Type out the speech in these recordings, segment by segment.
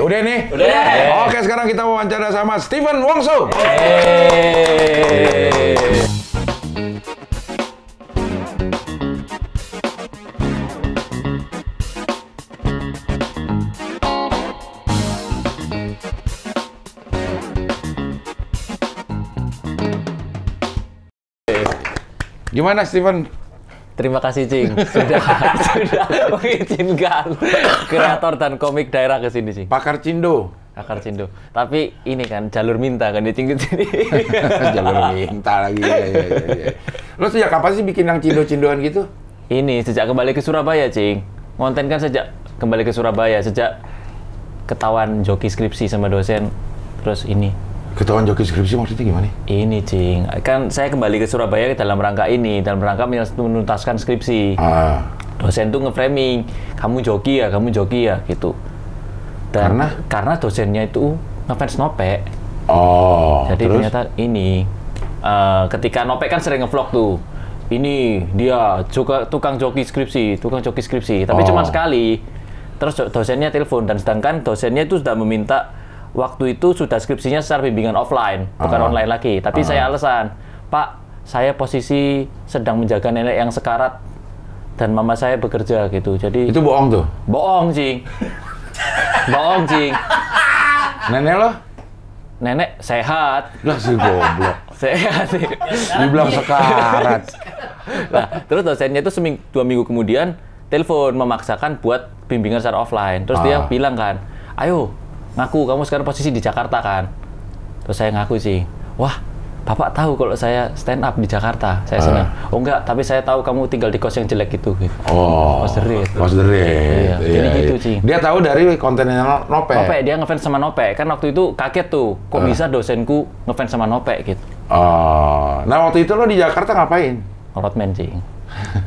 Udah nih? Udah. Oke, sekarang kita wawancara sama Steven Wongso. Gimana, Steven? Terima kasih, Cing. Sudah mengizinkan kreator dan komik daerah ke sini, Cing. Pakar Cindo. Pakar Cindo. Tapi ini kan jalur minta kan, Cing, ke sini. Jalur minta lagi. Ya. Lo sejak kapan sih bikin yang Cindo-Cindoan gitu? Ini sejak kembali ke Surabaya, Cing. Konten kan sejak kembali ke Surabaya, sejak ketahuan joki skripsi sama dosen. Terus ini. Ketahuan joki skripsi maksudnya gimana? Ini, Cing. Kan saya kembali ke Surabaya dalam rangka menuntaskan skripsi. Dosen tuh nge-framing, kamu joki ya, gitu. Dan karena dosennya itu ngefans Nopek. Jadi terus? ternyata ini, ketika Nopek kan sering nge-vlog tuh. Ini dia tukang joki skripsi. Tapi cuma sekali. Terus dosennya telepon, dan sedangkan dosennya itu sudah meminta waktu itu sudah skripsinya secara bimbingan offline, bukan online lagi. Tapi saya alasan, Pak, saya posisi sedang menjaga nenek yang sekarat dan mama saya bekerja gitu. Jadi itu bohong tuh? Bohong, Cing. Bohong, Cing. Nenek lo? Nenek sehat. Lah si goblok. Sehat sih. Dibilang sekarat. Nah, terus dosennya itu 2 minggu kemudian telepon memaksakan buat bimbingan secara offline. Terus dia bilang kan, ayo ngaku, kamu sekarang posisi di Jakarta kan? Terus saya ngaku sih, wah, Bapak tahu kalau saya stand up di Jakarta, saya senang. Oh enggak, tapi saya tahu kamu tinggal di kos yang jelek gitu. Kos the Rate. Iya. Jadi gitu, Cing. Dia tahu dari kontennya Nopek. Nopek, dia ngefans sama Nopek. Kan waktu itu kaget tuh, kok bisa dosenku ngefans sama Nopek gitu. Nah waktu itu lo di Jakarta ngapain? Ngerotmen, Cing.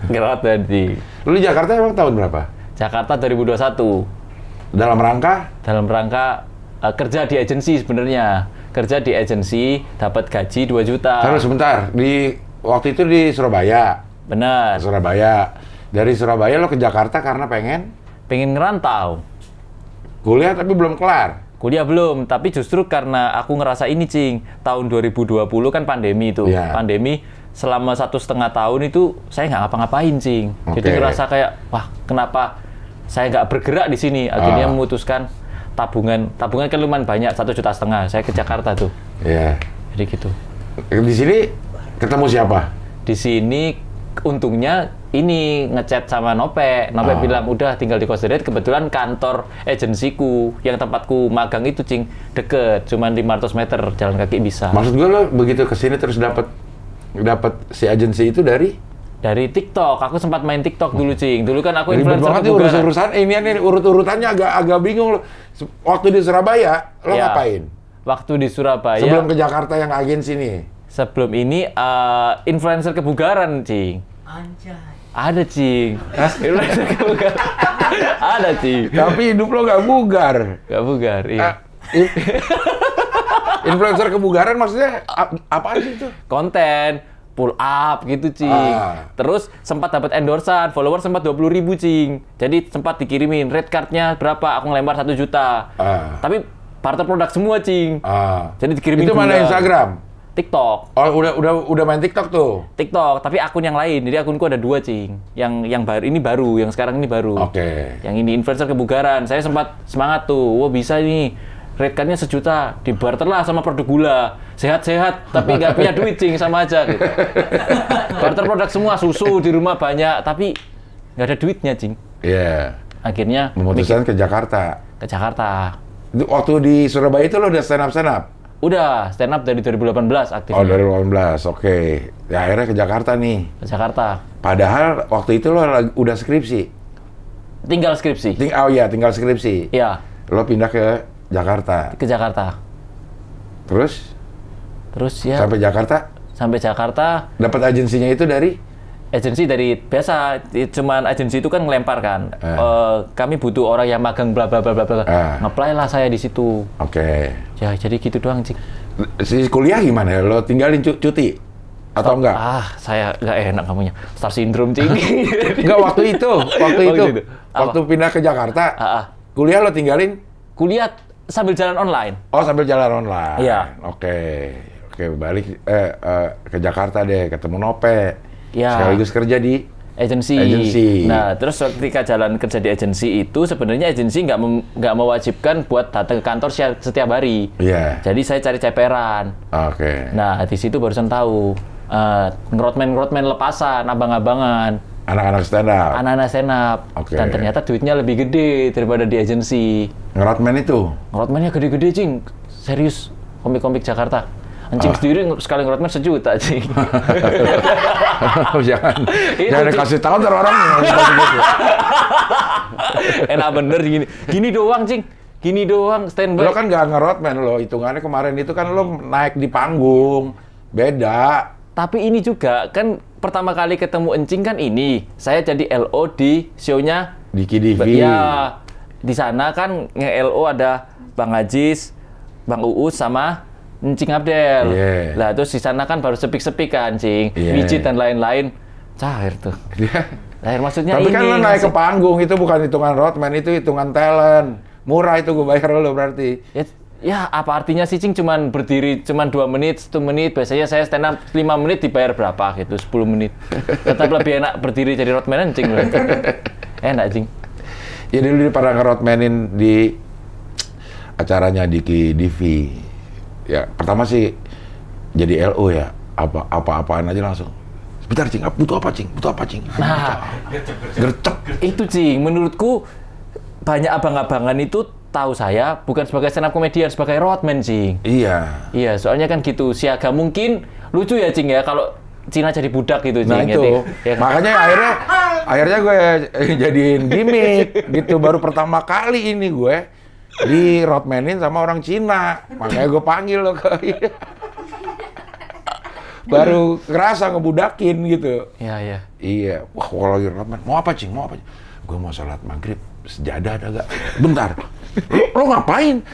Ngerotmen, Cing. Lo di Jakarta emang tahun berapa? Jakarta 2021. Dalam rangka? Dalam rangka kerja di agensi sebenarnya. Kerja di agensi, dapat gaji 2 juta. Terus sebentar, waktu itu di Surabaya? Benar. Surabaya. Dari Surabaya lo ke Jakarta karena pengen ngerantau. Kuliah tapi belum kelar? Kuliah belum, tapi justru karena aku ngerasa ini, Cing. Tahun 2020 kan pandemi itu. Yeah. Pandemi selama 1,5 tahun itu saya nggak ngapa-ngapain, Cing. Jadi ngerasa kayak, wah, kenapa saya nggak bergerak di sini? Akhirnya memutuskan tabungan kan lumayan banyak, 1,5 juta. Saya ke Jakarta tuh. Iya. Jadi gitu. Di sini ketemu siapa? Di sini untungnya ini ngechat sama Nopek. Nopek bilang udah tinggal di Kos the Rate. Kebetulan kantor agensiku yang tempatku magang itu, Cing, deket, cuman 500 meter jalan kaki bisa. Maksud gue lo begitu kesini terus dapat si agensi itu dari TikTok. Aku sempat main TikTok dulu, Cing. Dulu kan aku influencer influencer banget urusan ini urut-urutannya agak bingung lo. Waktu di Surabaya lo ngapain? Waktu di Surabaya. Sebelum ke Jakarta yang agensi nih. Sebelum ini influencer kebugaran, Cing. Anjay. Ada, Cing. Influencer kebugaran. Ada, Cing. Tapi hidup lo gak bugar. Gak bugar, iya. Influencer kebugaran maksudnya apaan sih itu? Konten pull up gitu, Cing. Terus sempat dapat endorsan, follower sempat 20.000, Cing. Jadi sempat dikirimin red card-nya berapa, aku ngelempar 1 juta. Tapi barter produk semua, Cing. Jadi dikirimin itu mana Instagram? TikTok. Oh, udah main TikTok tuh. TikTok, tapi akun yang lain. Jadi akunku ada 2, Cing. Yang baru, yang sekarang ini baru. Oke. Yang ini influencer kebugaran. Saya sempat semangat tuh. Wah, bisa nih. Rate card-nya 1 juta, dibarter lah sama produk gula. Sehat-sehat, tapi nggak punya duit, Cing, sama aja. Gitu. Barter produk semua, susu di rumah banyak, tapi nggak ada duitnya, Cing. Iya. Akhirnya memutuskan ke Jakarta. Ke Jakarta. Waktu di Surabaya itu lo udah stand up? Udah, stand up dari 2018 aktifnya. Oh, 2018, oke. Ya, akhirnya ke Jakarta nih. Ke Jakarta. Padahal waktu itu lo udah skripsi? Tinggal skripsi. Tinggal skripsi. Iya. Lo pindah ke Jakarta? Ke Jakarta. Terus ya? Sampai Jakarta? Dapat agensinya itu dari? Agensi dari biasa, cuman agensi itu kan ngelempar kan. Kami butuh orang yang magang bla bla bla bla bla. Nge-apply lah saya di situ. Oke. Ya jadi gitu doang, Cing. Si kuliah gimana? Lo tinggalin cuti? Atau enggak? Saya nggak enak kamunya. Star syndrome, Cing. Enggak, waktu itu. Waktu pindah ke Jakarta. Kuliah lo tinggalin? Kuliah sambil jalan online. Oh, sambil jalan online. Iya. Oke, balik ke Jakarta deh, ketemu Nope. Iya. Sekaligus kerja di agensi. Nah, terus ketika jalan kerja di agensi itu sebenarnya agensi nggak mewajibkan buat datang ke kantor setiap hari. Iya. Jadi saya cari ceperan. Oke. Nah, di situ barusan tahu ngerotmen lepasan, abang-abangan. Anak-anak stand up. Anak-anak stand up. Oke. Dan ternyata duitnya lebih gede daripada di agensi. Ngerotmen itu? Ngerotmennya gede-gede, Cing. Serius, komik-komik Jakarta. Anjing sendiri sekali ngerotmen 1 juta, Cing. jangan dikasih tahu ntar orang gitu. Enak bener gini. Gini doang, Cing. Gini doang, standby. Lo kan nggak ngerotmen lo, hitungannya kemarin itu kan lo naik di panggung. Beda. Tapi ini juga, kan pertama kali ketemu Encing kan ini. Saya jadi LO di show-nya Diki TV. Ya, di sana kan nge-LO ada Bang Ajis, Bang Uus sama Encing Abdel. Yeah. Lah terus di sana kan baru sepik-sepik kan, Cing. Yeah. Mijit dan lain-lain. Cair tuh. Cair maksudnya Tapi ini. kan lo naik ke panggung, itu bukan hitungan roadman, itu hitungan talent. Murah itu gue bayar lo berarti. Ya, apa artinya sih, Cing? Cuman berdiri cuman 2 menit, 1 menit. Biasanya saya stand up 5 menit dibayar berapa gitu, 10 menit. Tetap lebih enak berdiri jadi roadman, Cing. Enak, Cing. Ya dulu pada ngerotmenin di acaranya Diki TV. Ya, pertama sih jadi LO ya. Apa-apaan aja langsung. Sebentar, Cing. Butuh apa, Cing? Nah, gercep. itu, Cing. Menurutku banyak abang-abangan itu tahu saya bukan sebagai stand up comedian, sebagai roadman, Cing. Iya. Iya, soalnya kan gitu. Siaga mungkin lucu ya, Cing ya, kalau Cina jadi budak gitu, Cing. Nah itu, ya, makanya akhirnya gue jadiin gimmick gitu. Baru pertama kali ini gue di roadmanin sama orang Cina. Makanya gue panggil lo ke baru ngerasa ngebudakin gitu. Iya. Iya, wah kalau lagi roadman, mau apa, Cing? Gue mau sholat maghrib, sejadah ada gak? Bentar, lo ngapain?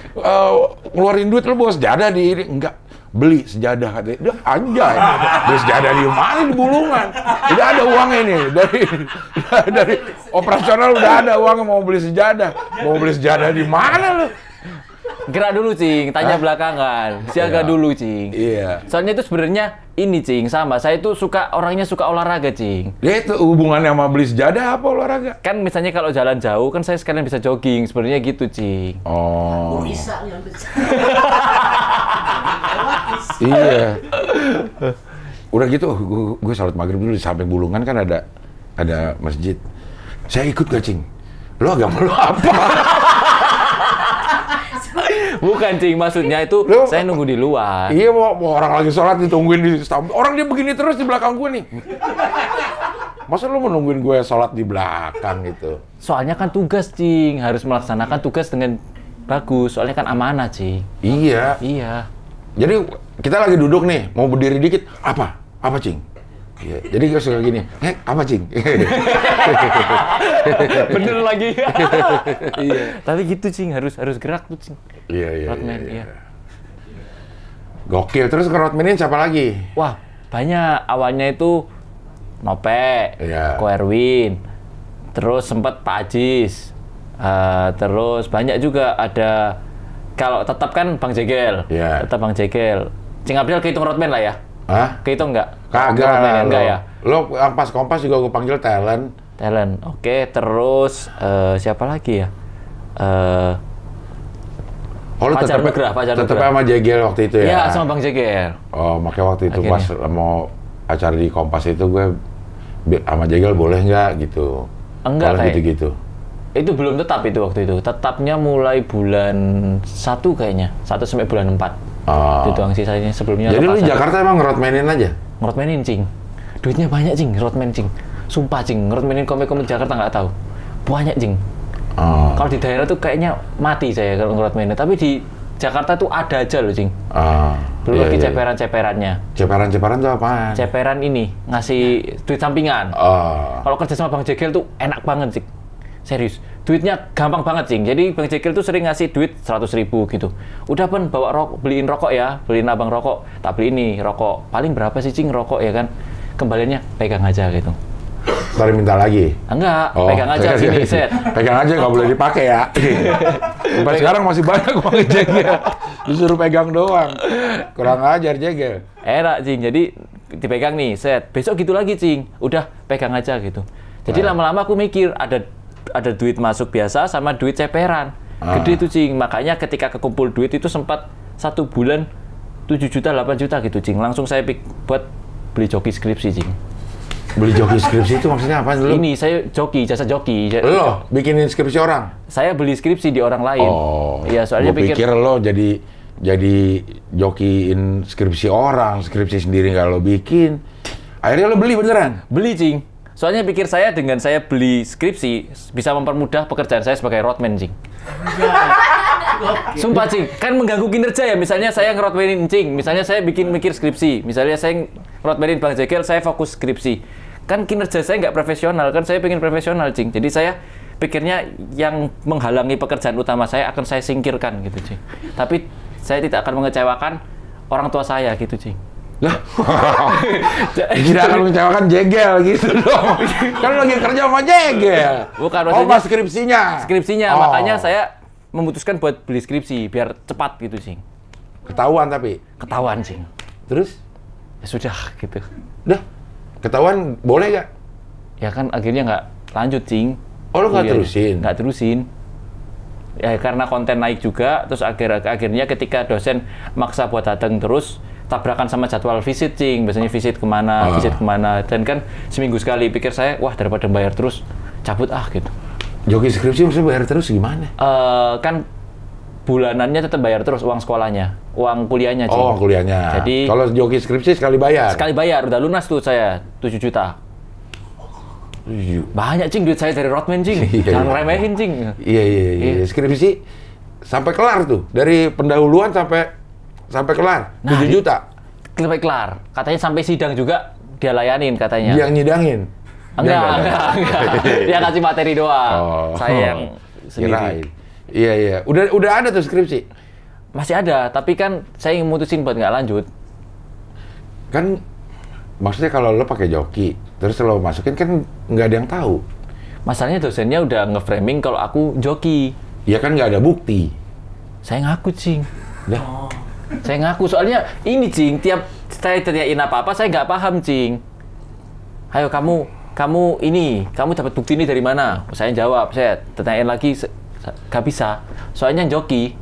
Ngeluarin duit lo bawa sejadah di ini? Enggak, beli sejadah katanya. Udah, anjay, beli sejadah di mana? Di Bulungan. Udah ada uangnya nih, dari operasional udah ada uangnya, mau beli sejadah. Mau beli sejadah di mana lo? Gerak dulu, Cing. Tanya belakangan. Siaga dulu, Cing. Iya. Soalnya itu sebenarnya ini, Cing, sama. Saya itu orangnya suka olahraga, Cing. Ya itu hubungannya sama beli sejadah apa olahraga? Kan misalnya kalau jalan jauh, kan saya sekalian bisa jogging. Sebenarnya gitu, Cing. Oh. Bisa yang besar. Iya. Udah gitu, gue salat maghrib dulu di samping Bulungan kan ada masjid. Saya ikut gak, Cing? Lo agama lo apa? Bukan, Cing, maksudnya itu saya nunggu di luar. Iya, mau orang lagi sholat ditungguin di samping. Orang dia begini terus di belakang gue nih. Masa lo mau nungguin gue sholat di belakang gitu? Soalnya kan tugas, Cing. Harus melaksanakan tugas dengan bagus. Soalnya kan amanah, Cing. Iya. Iya. Jadi kita lagi duduk nih, mau berdiri dikit. Apa, Cing? Iya. Jadi gue suka gini, apa, Cing? Bener lagi. Iya. Tapi gitu, Cing, harus gerak tuh, Cing. Iya. Roadman, iya. Gokil. Terus ke roadmanin siapa lagi? Wah, banyak. Awalnya itu Nope, Iya. Ko Erwin, terus sempat Pak Ajis, terus banyak juga ada. Kalau tetap kan Bang Jegel, Iya. tetap Bang Jegel. Cing Abdel kehitung roadman lah ya? Hah? Kehitung nggak? Kagak Roadman lah, enggak ya? Lo Kompas juga gue panggil talent. Talent, oke. Terus siapa lagi ya? Oh, lo Fajar tetep Nugrah. sama Jegel waktu itu ya? Iya, sama Bang Jegel. Oh, makanya waktu itu Akhirnya. pas mau acara di Kompas itu gue sama Jegel boleh nggak gitu? Enggak, Kalau kayak- gitu-gitu. Itu belum tetap itu waktu itu. Tetapnya mulai bulan 1 kayaknya. 1 sampai bulan 4. Oh. Itu doang sisanya, sebelumnya Jadi lu di lepasan. Jakarta emang ngeroadmanin aja? Ngeroadmanin, Cing. Duitnya banyak, Cing, roadman, Cing. Sumpah, Cing, ngeroadmanin komik-komik Jakarta nggak tahu. Banyak, Cing. Oh. Kalau di daerah tuh kayaknya mati saya kalau ngeroadmanin. Tapi di Jakarta tuh ada aja loh, Cing. Oh. Belum Iya, lagi iya. ceperan-ceperannya. Ceperan tuh apaan? Ceperan ini, ngasih duit sampingan. Oh. Kalau kerja sama Bang Jegel tuh enak banget, Cing. Serius, duitnya gampang banget, Cing. Jadi Bang Jegel tuh sering ngasih duit 100.000 gitu. Udah, Pen, bawa beliin rokok ya, beliin abang rokok. Tak beli ini, rokok. Paling berapa sih, Cing, rokok ya kan? Kembaliannya pegang aja gitu. Ntar minta lagi. Enggak, pegang aja sini, set. Pegang aja, nggak boleh dipakai ya. Sampai sekarang masih banyak pakai jegel. Disuruh pegang doang. Kurang ajar jegel. Enak, Cing. Jadi dipegang nih, set. Besok gitu lagi, Cing. Udah, pegang aja gitu. Jadi lama-lama aku mikir, ada duit masuk biasa sama duit ceperan. Gede tuh, Cing. Makanya ketika kekumpul duit itu sempat 1 bulan 7 juta, 8 juta gitu, Cing. Langsung saya buat beli joki skripsi, Cing. Beli joki skripsi itu maksudnya apa dulu? Ini saya jasa joki. Lo bikinin skripsi orang? Saya beli skripsi di orang lain. Oh, iya, soalnya pikir lo jadi jokiin skripsi orang, skripsi sendiri nggak lo bikin. Akhirnya lo beli beneran? Beli, Cing. Soalnya pikir saya dengan saya beli skripsi bisa mempermudah pekerjaan saya sebagai roadman, Cing. Sumpah, Cing, kan mengganggu kinerja ya. Misalnya saya nge-roadmanin, Cing. Misalnya saya mikir skripsi. Misalnya saya nge-roadmanin Bang Jegel, saya fokus skripsi. Kan kinerja saya nggak profesional, kan saya pengen profesional, Cing. Jadi saya pikirnya yang menghalangi pekerjaan utama saya akan saya singkirkan gitu, Cing. Tapi saya tidak akan mengecewakan orang tua saya gitu, Cing. Lah, tidak akan mengecewakan Jegel gitu dong. Kan lagi kerja sama Jegel. Bukan, maksudnya skripsinya. Skripsinya, makanya saya memutuskan buat beli skripsi biar cepat gitu, Cing. Ketahuan tapi? Ketahuan, Cing. Terus? Ya sudah gitu. Udah, ketahuan boleh nggak? Ya kan akhirnya nggak lanjut, Cing. Oh, lo nggak terusin? Nggak terusin. Ya karena konten naik juga, terus akhirnya ketika dosen maksa buat datang terus, tabrakan sama jadwal visit, Cing. Biasanya visit kemana. Dan kan seminggu sekali, pikir saya, wah daripada bayar terus, cabut gitu. Joki skripsi maksudnya bayar terus gimana? Kan bulanannya tetap bayar terus, uang sekolahnya, uang kuliahnya, Cing. Oh, uang kuliahnya. Jadi kalau joki skripsi sekali bayar? Sekali bayar, udah lunas tuh saya, 7 juta. Banyak, Cing, duit saya dari roadman, Cing. Jangan remehin, Cing. Iya. Skripsi sampai kelar tuh, dari pendahuluan sampai kelar, 7 juta? Sampai kelar. Katanya sampai sidang juga dia layanin katanya. Yang nyidangin? Enggak. Dia kasih materi doang. Saya yang sendiri. Iya. Udah ada tuh skripsi? Masih ada, tapi kan saya mutusin buat nggak lanjut. Kan maksudnya kalau lo pakai joki, terus lo masukin kan nggak ada yang tahu. Masalahnya dosennya udah nge-framing kalau aku joki. Ya kan nggak ada bukti. Saya ngaku, Cing. Dah. Saya ngaku, soalnya ini, Cing, tiap saya tanyain apa-apa, saya nggak paham, Cing. Ayo kamu dapat bukti ini dari mana? Saya jawab, saya tanyain lagi, nggak bisa. Soalnya joki.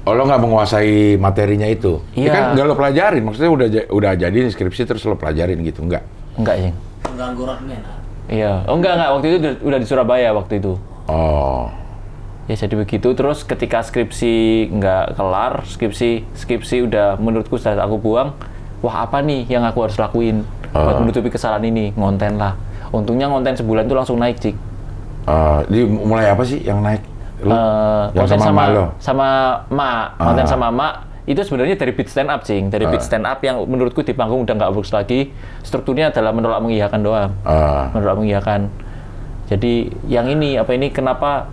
Oh, lo nggak menguasai materinya itu? Iya. Ya kan nggak lo pelajarin, maksudnya udah jadi skripsi terus lo pelajarin gitu, nggak? Enggak, Cing. Mengganggu roadman. Iya, enggak, waktu itu udah di Surabaya waktu itu. Oh. Ya jadi begitu, terus ketika skripsi nggak kelar, skripsi udah menurutku sudah aku buang, wah apa nih yang aku harus lakuin buat menutupi kesalahan ini? Ngonten lah. Untungnya ngonten sebulan tuh langsung naik, Cik. Jadi mulai apa sih yang naik? Konten sama Ma. Konten sama Ma itu sebenarnya dari beat stand up, Cing. Dari beat stand up yang menurutku di panggung udah nggak bagus lagi. Strukturnya adalah menolak mengiyakan doang. Menolak mengiyakan. Jadi yang ini kenapa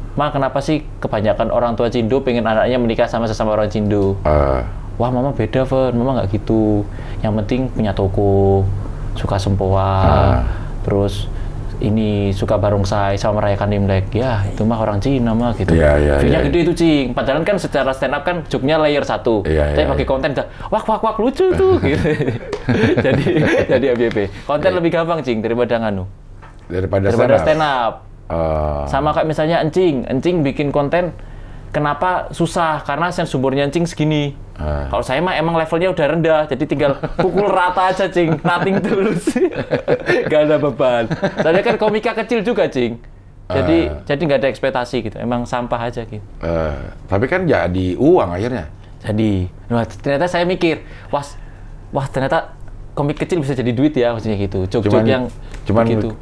sih kebanyakan orang tua Cindo pengen anaknya menikah sama sesama orang Cindo? Wah, mama beda, Fen. Mama nggak gitu. Yang penting punya toko, suka sempoa, terus ini suka barongsai sama merayakan Imlek. Ya, itu mah orang Cina mah gitu. Fee-nya gede itu, Cing. Padahal kan secara stand up kan joknya layer 1. Tapi pakai konten udah wak lucu tuh gitu. jadi FYP. Konten lebih gampang, Cing, daripada daripada stand up. Sama kayak misalnya Encing bikin konten, kenapa susah? Karena sumbernya Encing segini. Kalau saya mah emang levelnya udah rendah, jadi tinggal pukul rata aja, Cing. Nothing tulus. Gak ada beban. Soalnya kan komika kecil juga, Cing. Jadi nggak ada ekspektasi gitu. Emang sampah aja gitu. Tapi kan jadi uang akhirnya. Jadi, ternyata saya mikir, wah ternyata komik kecil bisa jadi duit ya, maksudnya gitu. Jok-jok yang gitu.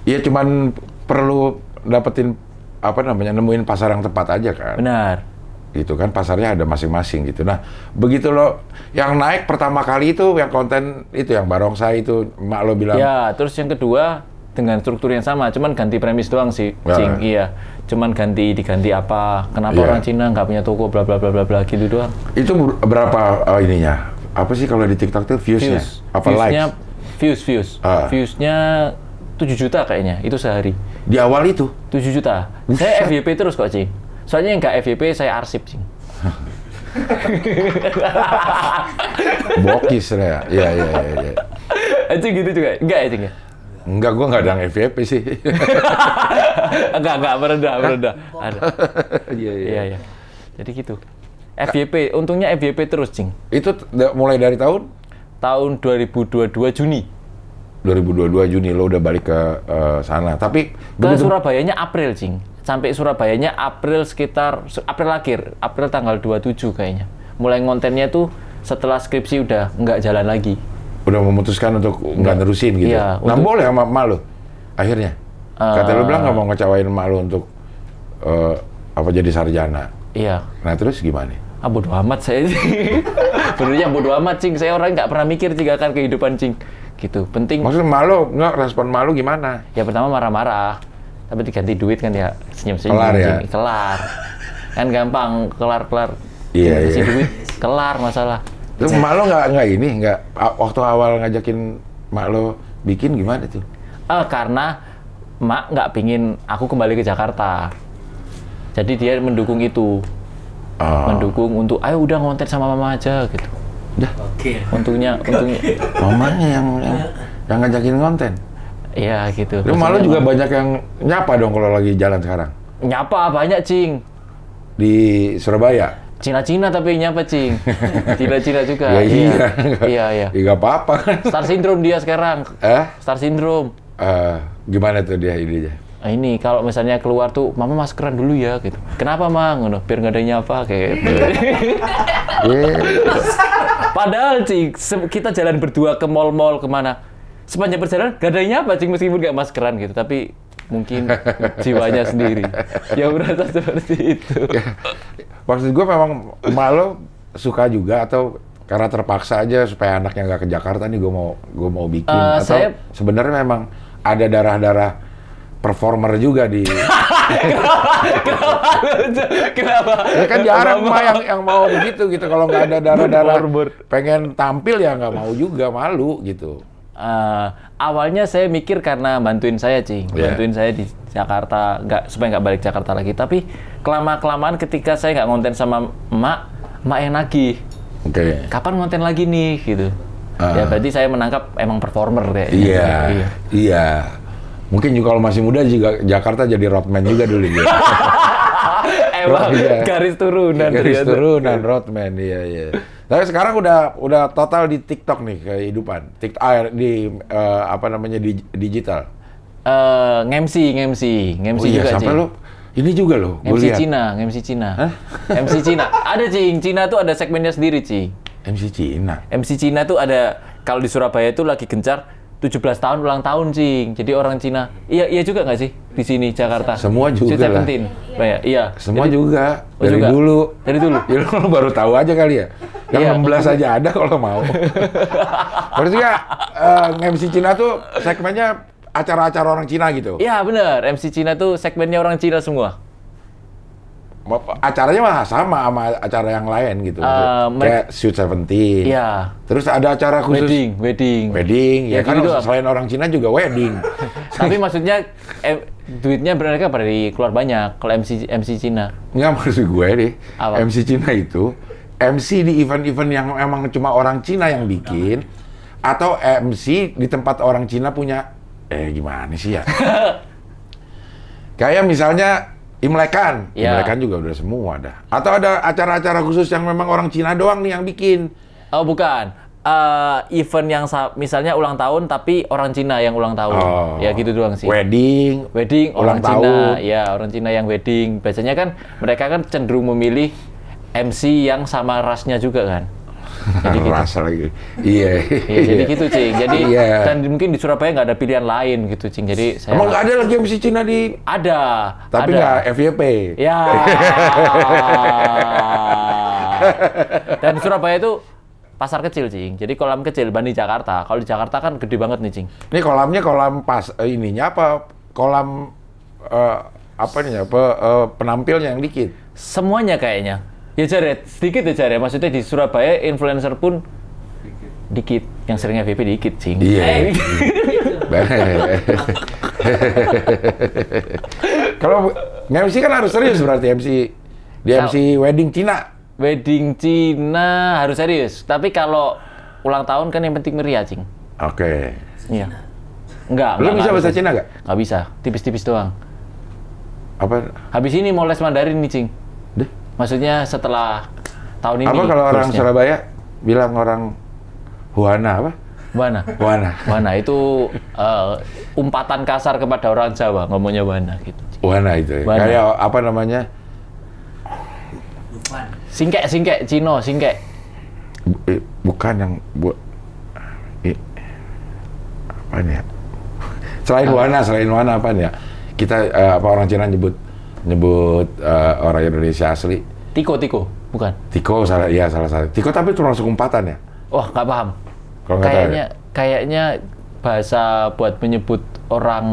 Iya, cuman perlu dapetin nemuin pasar yang tepat aja kan. Benar. Gitu kan, pasarnya ada masing-masing gitu. Nah, begitu lo yang naik pertama kali itu yang konten itu yang barongsai itu mak lo bilang. Ya, terus yang kedua dengan struktur yang sama, cuman ganti premis doang sih, Cing. Iya. Cuman diganti apa? Kenapa orang Cina nggak punya toko bla bla bla bla bla gitu doang. Itu berapa ininya? Apa sih kalau di TikTok tuh views-nya? Apa likes? Views. Views-nya 7 juta kayaknya, itu sehari. Di awal itu? 7 juta. Saya FYP terus kok, Cing. Soalnya yang nggak FYP, saya arsip, Cing. Bokis lah ya. Iya. Cing gitu juga? Enggak ya, Cing ya? Enggak, gua nggak ada yang FYP sih. Enggak, merendah. Ada. Iya. Jadi gitu. FYP, untungnya FYP terus, Cing. Itu mulai dari tahun? Tahun 2022 Juni. 2022 Juni lo udah balik ke sana. Tapi ke Surabayanya April, Cing. Sampai Surabayanya April sekitar April akhir, April tanggal 27 kayaknya. Mulai ngontennya tuh setelah skripsi udah nggak jalan lagi. Udah memutuskan untuk nggak nerusin gitu. Iya, nah boleh sama emak lo akhirnya. Kata lo bilang nggak mau ngecewain emak lo untuk jadi sarjana. Iya. Nah terus gimana? Bodo amat saya sih. Benernya bodo amat, Cing. Saya orang nggak pernah mikir Cing akan kehidupan, Cing. Gitu. Penting. Maksudnya malu nggak, respon malu gimana? Ya pertama marah-marah. Tapi diganti duit kan ya senyum-senyum. Kelar ya? Kelar. Kan gampang, kelar. Iya. Kasih duit, kelar masalah. Terus mak lo nggak waktu awal ngajakin mak lo bikin gimana tuh? Karena mak nggak pingin aku kembali ke Jakarta. Jadi dia mendukung itu. Mendukung untuk, ayo udah ngonten sama mama aja gitu. Udah. Oke. Untungnya. Mamanya yang ngajakin konten. Iya gitu. Lu malu juga banyak yang nyapa dong kalau lagi jalan sekarang. Nyapa banyak, Cing. Di Surabaya. Cina tapi nyapa, Cing. Cina juga. Iya. Nggak apa-apa kan. Star syndrome dia sekarang. Star syndrome. Gimana tuh dia idenya? Ini kalau misalnya keluar tuh, mama maskeran dulu ya gitu. Kenapa, Mang? Biar nggak ada nyapa kayak gitu. Padahal, Cing, kita jalan berdua ke mall-mall kemana. Sepanjang perjalanan gak ada nyapa, Cing, meskipun nggak maskeran gitu. Tapi mungkin jiwanya sendiri. Ya merasa seperti itu. Maksud gue memang emak lo suka juga atau karena terpaksa aja supaya anaknya nggak ke Jakarta nih gue mau bikin atau sebenarnya memang ada darah performer juga di Kenapa? Ya kan jarang mah yang mau begitu gitu. Kalau nggak ada darah pengen tampil ya nggak mau juga, malu gitu. Awalnya saya mikir karena bantuin saya, Cing. Bantuin saya di Jakarta, supaya nggak balik Jakarta lagi. Tapi kelamaan ketika saya nggak ngonten sama emak yang nagih. Oke. Kapan ngonten lagi nih gitu. Ya berarti saya menangkap emang performer kayak. Iya. Mungkin juga kalau masih muda juga Jakarta jadi roadman juga dulu gitu. Emang garis turunan roadman, iya. Tapi sekarang udah total di TikTok nih kehidupan. Di digital. MC juga, sampai Cing. lo ini juga lo. MC Cina. MC Cina. Ada, Cing. Cina tuh ada segmennya sendiri, Cing. MC Cina tuh ada, kalau di Surabaya tuh lagi gencar 17 tahun ulang tahun, Cing. Jadi orang Cina. Iya juga nggak sih di sini Jakarta? Semua juga lah. Iya. Semua juga. Dari juga. dulu. Ya lo baru tahu aja kali ya. Yang 16 aja ada kalau mau. Maksudnya MC Cina tuh segmennya acara-acara orang Cina gitu. Iya benar. MC Cina tuh segmennya orang Cina semua. Acaranya mah sama acara yang lain gitu. Kayak Sweet 17. Iya. Terus ada acara khusus wedding. Ya kan gitu, selain orang Cina juga wedding. Tapi maksudnya duitnya mereka pada keluar banyak kalau MC Cina. Nggak, maksud gue deh. Apa? MC Cina itu MC di event-event yang emang cuma orang Cina yang bikin, atau MC di tempat orang Cina punya gimana sih ya? Kayak misalnya Imlekan juga udah semua dah. Atau ada acara-acara khusus yang memang orang Cina doang nih yang bikin. Oh bukan, event yang misalnya ulang tahun tapi orang Cina yang ulang tahun. Ya gitu doang sih. Wedding orang Cina. Ya orang Cina yang wedding. Biasanya kan mereka kan cenderung memilih MC yang sama rasnya juga kan. Jadi gitu. Rasa lagi. Iya. Jadi gitu, Cing. Jadi dan mungkin di Surabaya nggak ada pilihan lain gitu, Cing. Jadi saya emang nggak ada lagi MC Cina di? Ada. Tapi nggak FYP. Ya. Dan di Surabaya itu pasar kecil, Cing. Jadi kolam kecil banding Jakarta. Kalau di Jakarta kan gede banget nih, Cing. Ini kolamnya kolam ininya apa? Kolam penampilnya yang dikit? Semuanya kayaknya. Ya Jared, sedikit ya Jared. Maksudnya di Surabaya influencer pun dikit. Yang sering FYP dikit, Cing. Iya. Kalau nge-MC kan harus serius berarti MC wedding Cina. Wedding Cina harus serius. Tapi kalau ulang tahun kan yang penting meriah, Cing. Oke. Iya. Enggak. Lu bisa bahasa harus. Cina nggak? Nggak bisa, tipis-tipis doang. Apa? Habis ini mau les Mandarin nih, Cing. Deh. Maksudnya setelah tahun ini. Apa kalau orang kursnya. Surabaya bilang orang Huana apa? Wana. Huana. Wana itu umpatan kasar kepada orang Jawa, ngomongnya wana gitu. Huana itu. Ya. Wana. Kayak apa namanya? Singkek, Cino, singkek. Bukan yang apa ya? Selain Huana apa ya? Kita apa orang Cina nyebut orang Indonesia asli? Tiko, bukan? Tiko salah satu. Tiko tapi termasuk umpatan ya? Wah, nggak paham. Kalau nggak tahu ya? Kayaknya bahasa buat menyebut orang,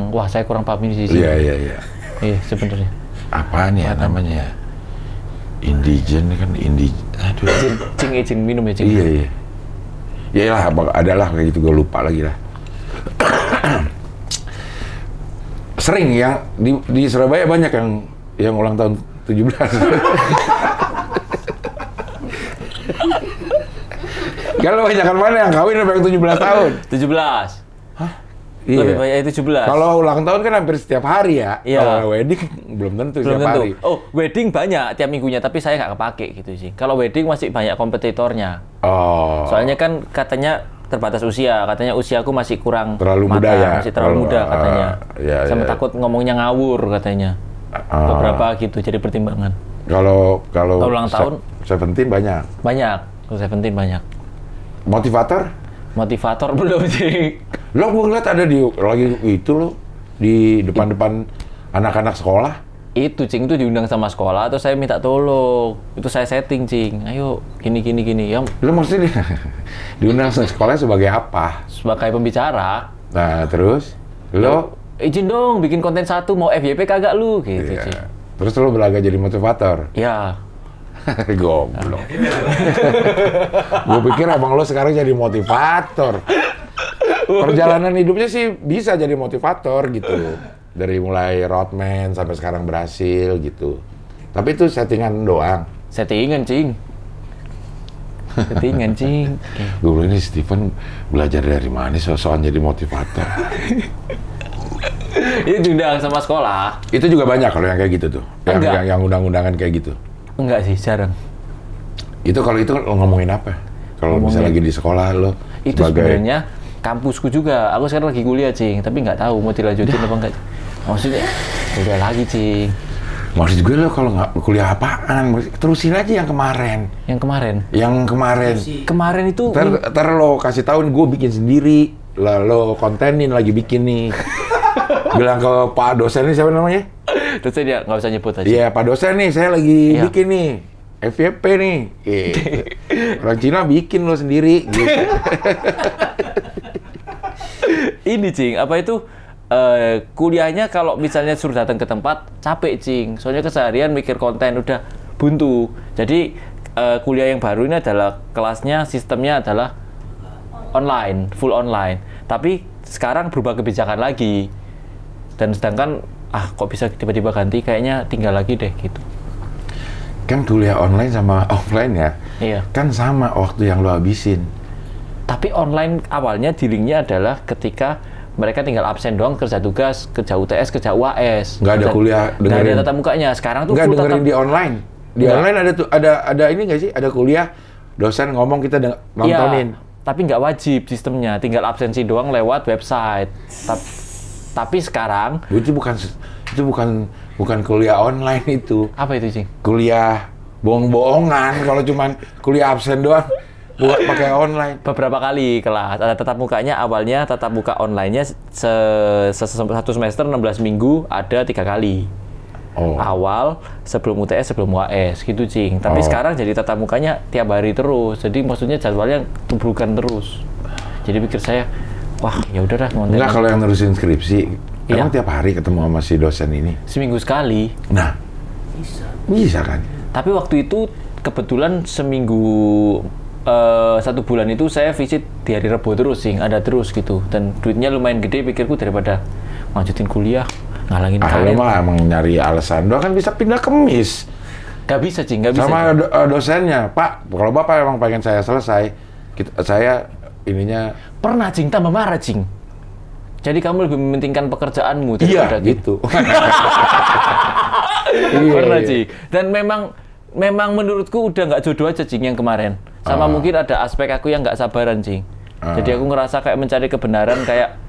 wah saya kurang paham ini sih. Iya. Iya, sebenarnya. Apaan ya namanya? Indigen kan aduh. Izin minum ya, Cing. Iya. Iyalah, adalah kayak gitu, gue lupa lagi lah. Sering yang di Surabaya banyak yang ulang tahun 17. Kalau banyakan mana yang kawin sampai 17 tahun? 17. Hah? Lebih Iya. banyak 17. Kalau ulang tahun kan hampir setiap hari ya. Iya. Kalau wedding belum tentu Belum setiap tentu. hari. Oh, wedding banyak tiap minggunya, tapi saya nggak kepake gitu sih. Kalau wedding masih banyak kompetitornya. Oh. Soalnya kan katanya terbatas usia, katanya usiaku masih kurang Terlalu muda ya? masih terlalu muda katanya. Iya, Sama iya. takut ngomongnya ngawur katanya. Beberapa gitu jadi pertimbangan. Kalau Ulang tahun? 17 banyak. Banyak, kalau Seventeen banyak. Motivator belum sih. Lo gue ngeliat ada lagi itu lo di depan anak-anak sekolah. Itu Cing itu diundang sama sekolah, terus saya minta tolong. Itu saya setting, Cing. Ayo, gini. Ya, Lo maksudnya diundang sekolah sebagai apa? sebagai pembicara. Nah terus lo Izin dong bikin konten satu, mau FYP kagak lu gitu, iya. Cing. Terus lo berlagak jadi motivator. Ya. Goblok. Gue pikir abang lo sekarang jadi motivator. Perjalanan hidupnya sih bisa jadi motivator gitu. Dari mulai roadman sampai sekarang berhasil gitu. Tapi itu settingan doang. Settingan, Cing. Gue bilang ini Steven belajar dari mana soal jadi motivator. Itu diundang sama sekolah. Itu juga banyak kalau yang kayak gitu tuh. Enggak. Yang undang-undangan kayak gitu. Enggak sih, jarang. Itu kalau itu lo ngomongin apa? Kalau misalnya lagi di sekolah lo Itu sebagai sebenarnya kampusku juga. Aku sekarang lagi kuliah, Cing, tapi nggak tahu mau dilanjutin apa enggak. Maksudnya udah lagi, Cing. maksud gue lo kalau nggak kuliah apaan, terusin aja yang kemarin. Yang kemarin. Kemarin itu Ntar lo kasih tahu gue bikin sendiri, lah lo kontenin lagi bikin nih. Bilang ke Pak dosen ini siapa namanya? terus dia nggak usah nyebut aja. Iya Pak dosen nih, saya lagi Iya. bikin nih. FYP nih. Orang Cina bikin lo sendiri. Gitu. Ini, Cing, apa itu kuliahnya kalau misalnya suruh datang ke tempat capek, Cing. Soalnya keseharian mikir konten udah buntu. Jadi kuliah yang baru ini adalah kelasnya sistemnya adalah online, full online. Tapi sekarang berubah kebijakan lagi. Dan sedangkan kok bisa tiba-tiba ganti, kayaknya tinggal lagi deh gitu. Kan kuliah online sama offline ya. Iya. Kan sama waktu yang lo habisin. Tapi online awalnya dealingnya adalah ketika mereka tinggal absen doang, kerja tugas, kerja UTS, kerja UAS. Nggak ada kuliah, Nggak ada dengerin. tatap mukanya. Sekarang tuh Nggak full dengerin tatap. di online. Di Nggak. online ada ini nggak sih? Ada kuliah, dosen ngomong kita nontonin. Iya, tapi nggak wajib sistemnya. Tinggal absensi doang lewat website. Tapi sekarang Itu bukan kuliah online itu. apa itu, Cing? Kuliah bohong-bohongan kalau cuman kuliah absen doang buat pakai online. Beberapa kali kelas ada tatap mukanya. Awalnya tatap muka online-nya satu semester 16 minggu ada 3 kali. Oh. Awal sebelum UTS, sebelum UAS gitu, Cing. Tapi sekarang jadi tatap mukanya tiap hari terus. Jadi maksudnya jadwalnya tubrukan terus. Jadi pikir saya, wah ya udah dah konten. Enggak, kalau yang nerusin skripsi, Iya. emang tiap hari ketemu sama si dosen ini. Seminggu sekali. Nah, bisa kan? Tapi waktu itu kebetulan seminggu 1 bulan itu saya visit di hari Rebo terus sih, ada terus gitu. Dan duitnya lumayan gede pikirku daripada lanjutin kuliah, ngalangin Lu mah emang nyari alasan doang kan bisa pindah ke MIS. Gak bisa, Cing, gak bisa. Sama dosennya, Pak, kalau Bapak emang pengen saya selesai, saya ininya... Pernah, Cing, tambah marah, Cing. Jadi kamu lebih mementingkan pekerjaanmu daripada gitu. Pernah, Cing. Dan memang menurutku udah nggak jodoh aja, Cing, yang kemarin. Sama mungkin ada aspek aku yang nggak sabaran, Cing. Jadi aku ngerasa kayak mencari kebenaran, kayak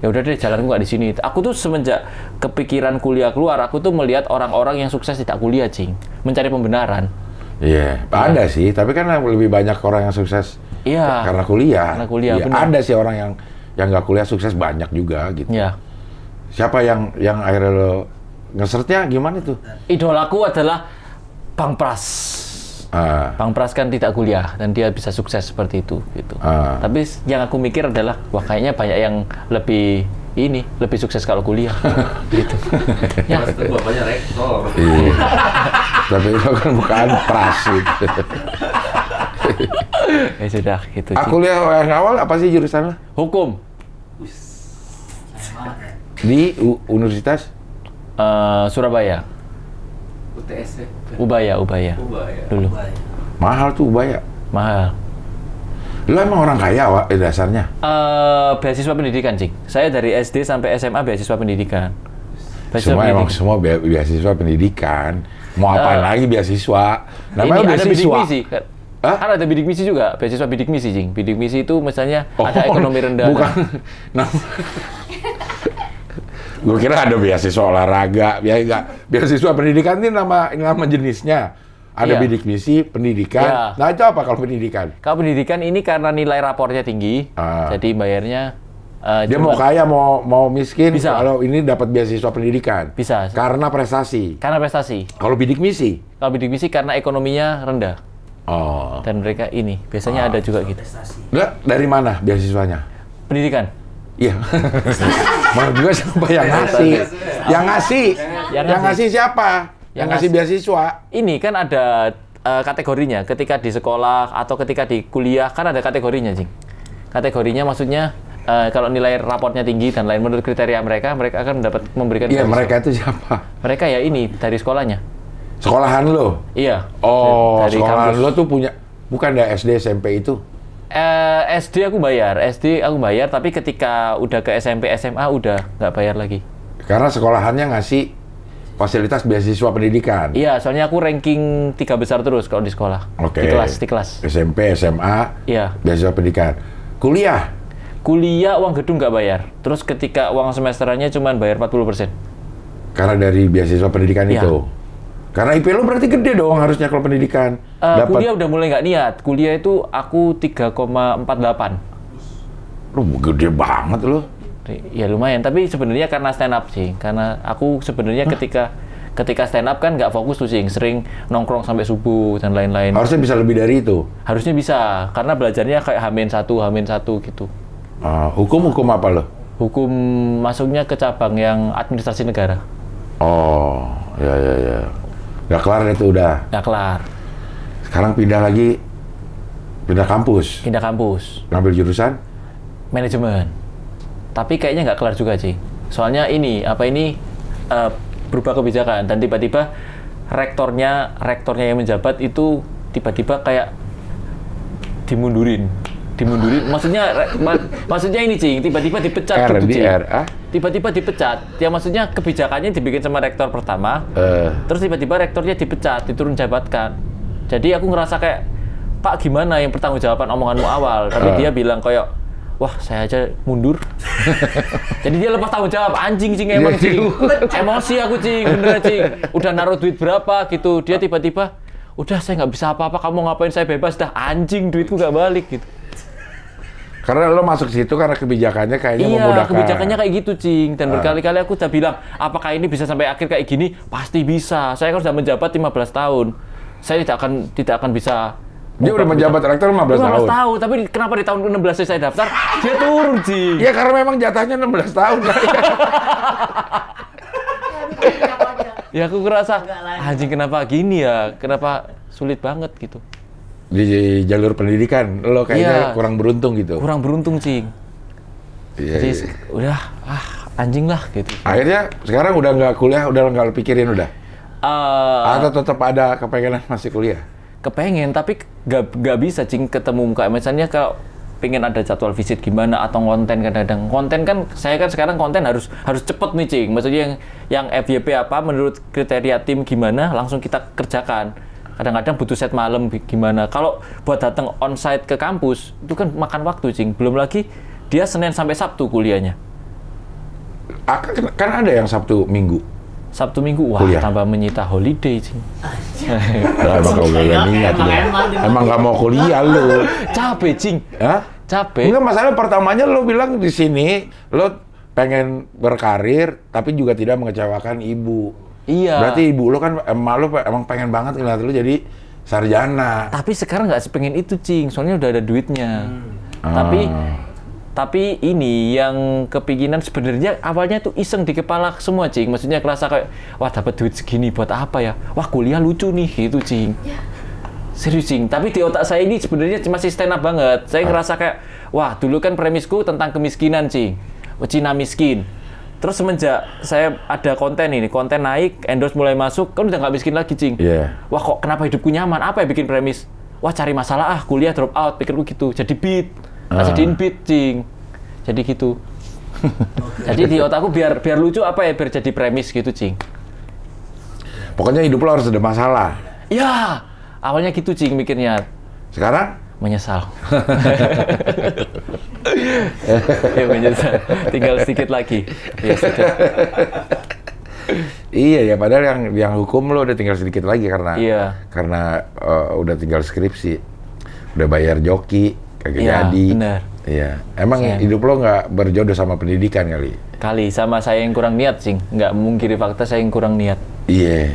ya udah deh, jalanku nggak di sini. Aku tuh semenjak kepikiran kuliah keluar, aku tuh melihat orang-orang yang sukses tidak kuliah, Cing, mencari pembenaran. Iya, ada sih. Tapi kan lebih banyak orang yang sukses karena kuliah. Karena kuliah, ya, ada sih orang yang nggak kuliah sukses banyak juga gitu. Iya. Siapa yang akhirnya lo ngesertnya gimana tuh? Idolaku adalah Bang Pras. Bang Pras kan tidak kuliah dan dia bisa sukses seperti itu gitu. Tapi yang aku mikir adalah wah kayaknya banyak yang lebih sukses kalau kuliah gitu. Ya, itu bapaknya rektor. Iya. Tapi itu kan bukan Pras gitu. Ya sudah gitu. Kuliah yang awal apa sih jurusannya? Hukum. Di Universitas Surabaya. UTS ya? Ubaya dulu. Mahal tuh Ubaya. Mahal. Lu emang orang kaya, Wak, dasarnya? Beasiswa pendidikan, Cik. Saya dari SD sampai SMA beasiswa pendidikan. Semua beasiswa pendidikan. Mau apa lagi beasiswa? Namanya ini beasiswa. Ada bidik misi. Kan ada bidik misi juga, beasiswa bidik misi, Cing. Bidik misi itu misalnya ada ekonomi rendah. Bukan. Gue kira ada beasiswa olahraga, beasiswa pendidikan ini nama jenisnya. Ada bidik misi, pendidikan. Nah itu apa kalau pendidikan? Kalau pendidikan ini karena nilai rapornya tinggi, jadi bayarnya. Dia mau kaya, mau miskin, bisa. Kalau ini dapat beasiswa pendidikan. Bisa. Karena prestasi. Karena prestasi. Kalau bidik misi? Kalau bidik misi karena ekonominya rendah. Dan mereka ini biasanya ada juga gitu. Nah, dari mana beasiswanya? Pendidikan. Iya. Mau juga siapa yang ngasih? Yang ngasih siapa? Yang ngasih beasiswa? Ini kan ada kategorinya. Ketika di sekolah atau ketika di kuliah kan ada kategorinya, Cing. Kategorinya maksudnya kalau nilai raportnya tinggi dan lain menurut kriteria mereka akan dapat memberikan. Iya, mereka itu siapa? Mereka ya ini dari sekolahnya. Sekolahan lo? Iya. Dari sekolahan kampus. Lo tuh punya, bukan dari SD SMP itu? SD aku bayar, tapi ketika udah ke SMP, SMA udah nggak bayar lagi. Karena sekolahannya ngasih fasilitas beasiswa pendidikan? Iya, soalnya aku ranking 3 besar terus kalau di sekolah. Oke. Di kelas. SMP, SMA, iya. Beasiswa pendidikan. Kuliah uang gedung nggak bayar. Terus ketika uang semesterannya cuma bayar 40%. Karena dari beasiswa pendidikan itu? Karena IP lo berarti gede dong harusnya kalau pendidikan. Kuliah udah mulai nggak niat. Kuliah itu aku 3,48. Lu gede banget lo. Ya lumayan, tapi sebenarnya karena stand up sih. Karena aku sebenarnya ketika stand up kan nggak fokus tuh sih, sering nongkrong sampai subuh dan lain-lain. Harusnya bisa lebih dari itu? Harusnya bisa, karena belajarnya kayak H-1 gitu. Hukum apa lo? Hukum masuknya ke cabang yang administrasi negara. Oh, ya. Nggak kelar itu udah? Nggak kelar. Sekarang pindah kampus? Pindah kampus. Ngambil jurusan? Manajemen. Tapi kayaknya nggak kelar juga sih. Soalnya berubah kebijakan dan tiba-tiba rektornya yang menjabat itu tiba-tiba kayak dimundurin. Maksudnya ini, Cing, tiba-tiba dipecat gitu, Cing. Tiba-tiba dipecat. Ya maksudnya kebijakannya dibikin sama rektor pertama. Terus tiba-tiba rektornya dipecat, diturun jabatkan. Jadi aku ngerasa kayak, Pak, gimana yang pertanggungjawaban omonganmu awal? Tapi dia bilang kayak, wah, saya aja mundur. Jadi dia lepas tanggung jawab, anjing, Cing, emang, Cing. Emosi aku, Cing, bener, Cing. Udah naruh duit berapa gitu. Dia tiba-tiba, udah saya nggak bisa apa-apa, kamu ngapain, saya bebas dah, anjing, duitku nggak balik gitu. Karena lo masuk situ karena kebijakannya kayaknya memudahkan. Iya, kebijakannya kayak gitu, Cing. Dan berkali-kali aku udah bilang, apakah ini bisa sampai akhir kayak gini? Pasti bisa. Saya kan sudah menjabat 15 tahun. Saya tidak akan bisa. Dia udah menjabat rektor 15 tahun. Tapi kenapa di tahun ke-16 saya daftar, dia turun, Cing. Ya karena memang jatahnya 16 tahun. Ya aku ngerasa, anjing, kenapa gini ya? Kenapa sulit banget gitu. di jalur pendidikan lo kayaknya Iya. kurang beruntung gitu. Kurang beruntung, Cing. Iya, Jadi iya. udah anjing lah gitu. Akhirnya sekarang udah nggak kuliah, udah nggak pikirin udah. Eh, Atau tetap ada kepengenan masih kuliah? kepengen tapi nggak bisa, Cing, ketemu muka. Misalnya kalau pengen ada jadwal visit gimana atau konten, kadang-kadang konten kan saya kan sekarang konten harus cepet nih, Cing. Maksudnya yang FYP apa menurut kriteria tim gimana langsung kita kerjakan. Kadang-kadang butuh set malam gimana. Kalau buat datang onsite ke kampus itu kan makan waktu, Cing. Belum lagi dia Senin sampai Sabtu kuliahnya. Kan ada yang Sabtu Minggu. Sabtu Minggu, wah Kuliah. tambah menyita holiday, Cing. Emang kau gak niat lu. Emang nggak mau kuliah lu. Capek, Cing. Hah? Capek. Enggak, masalah pertamanya lo bilang di sini lo pengen berkarir tapi juga tidak mengecewakan ibu. Iya. Berarti ibu lo kan emak lo emang pengen banget ngeliat lo jadi sarjana. Tapi sekarang nggak sepengen itu, Cing. Soalnya udah ada duitnya. Tapi ini yang kepinginan sebenarnya awalnya tuh iseng di kepala semua, Cing. Maksudnya kerasa kayak, wah dapat duit segini buat apa ya? Wah kuliah lucu nih, gitu, Cing. Serius, Cing. Tapi di otak saya ini sebenarnya masih stand up banget. Saya ngerasa kayak, wah dulu kan premisku tentang kemiskinan, Cing. Cina miskin. Terus semenjak saya ada konten ini, konten naik, endorse mulai masuk, kan udah nggak miskin lagi, Cing. Iya. Wah kok kenapa hidupku nyaman? Apa yang bikin premis? Wah cari masalah kuliah drop out, pikirku gitu. Jadi beat. Jadiin beat, Cing. Jadi gitu. Jadi di otakku biar lucu apa ya, biar jadi premis gitu, Cing. Pokoknya hidup lo harus ada masalah. Ya, awalnya gitu, Cing, mikirnya. Sekarang? Menyesal. Ya menyesal. Tinggal sedikit lagi. Ya sudah. Iya ya, padahal yang hukum lo udah tinggal sedikit lagi karena Iya. udah tinggal skripsi, udah bayar joki, kagak Iya, jadi. benar. Iya, emang Sayang. hidup lo nggak berjodoh sama pendidikan kali. Kali sama saya yang kurang niat, Cing. Nggak memungkiri fakta saya yang kurang niat. Iya,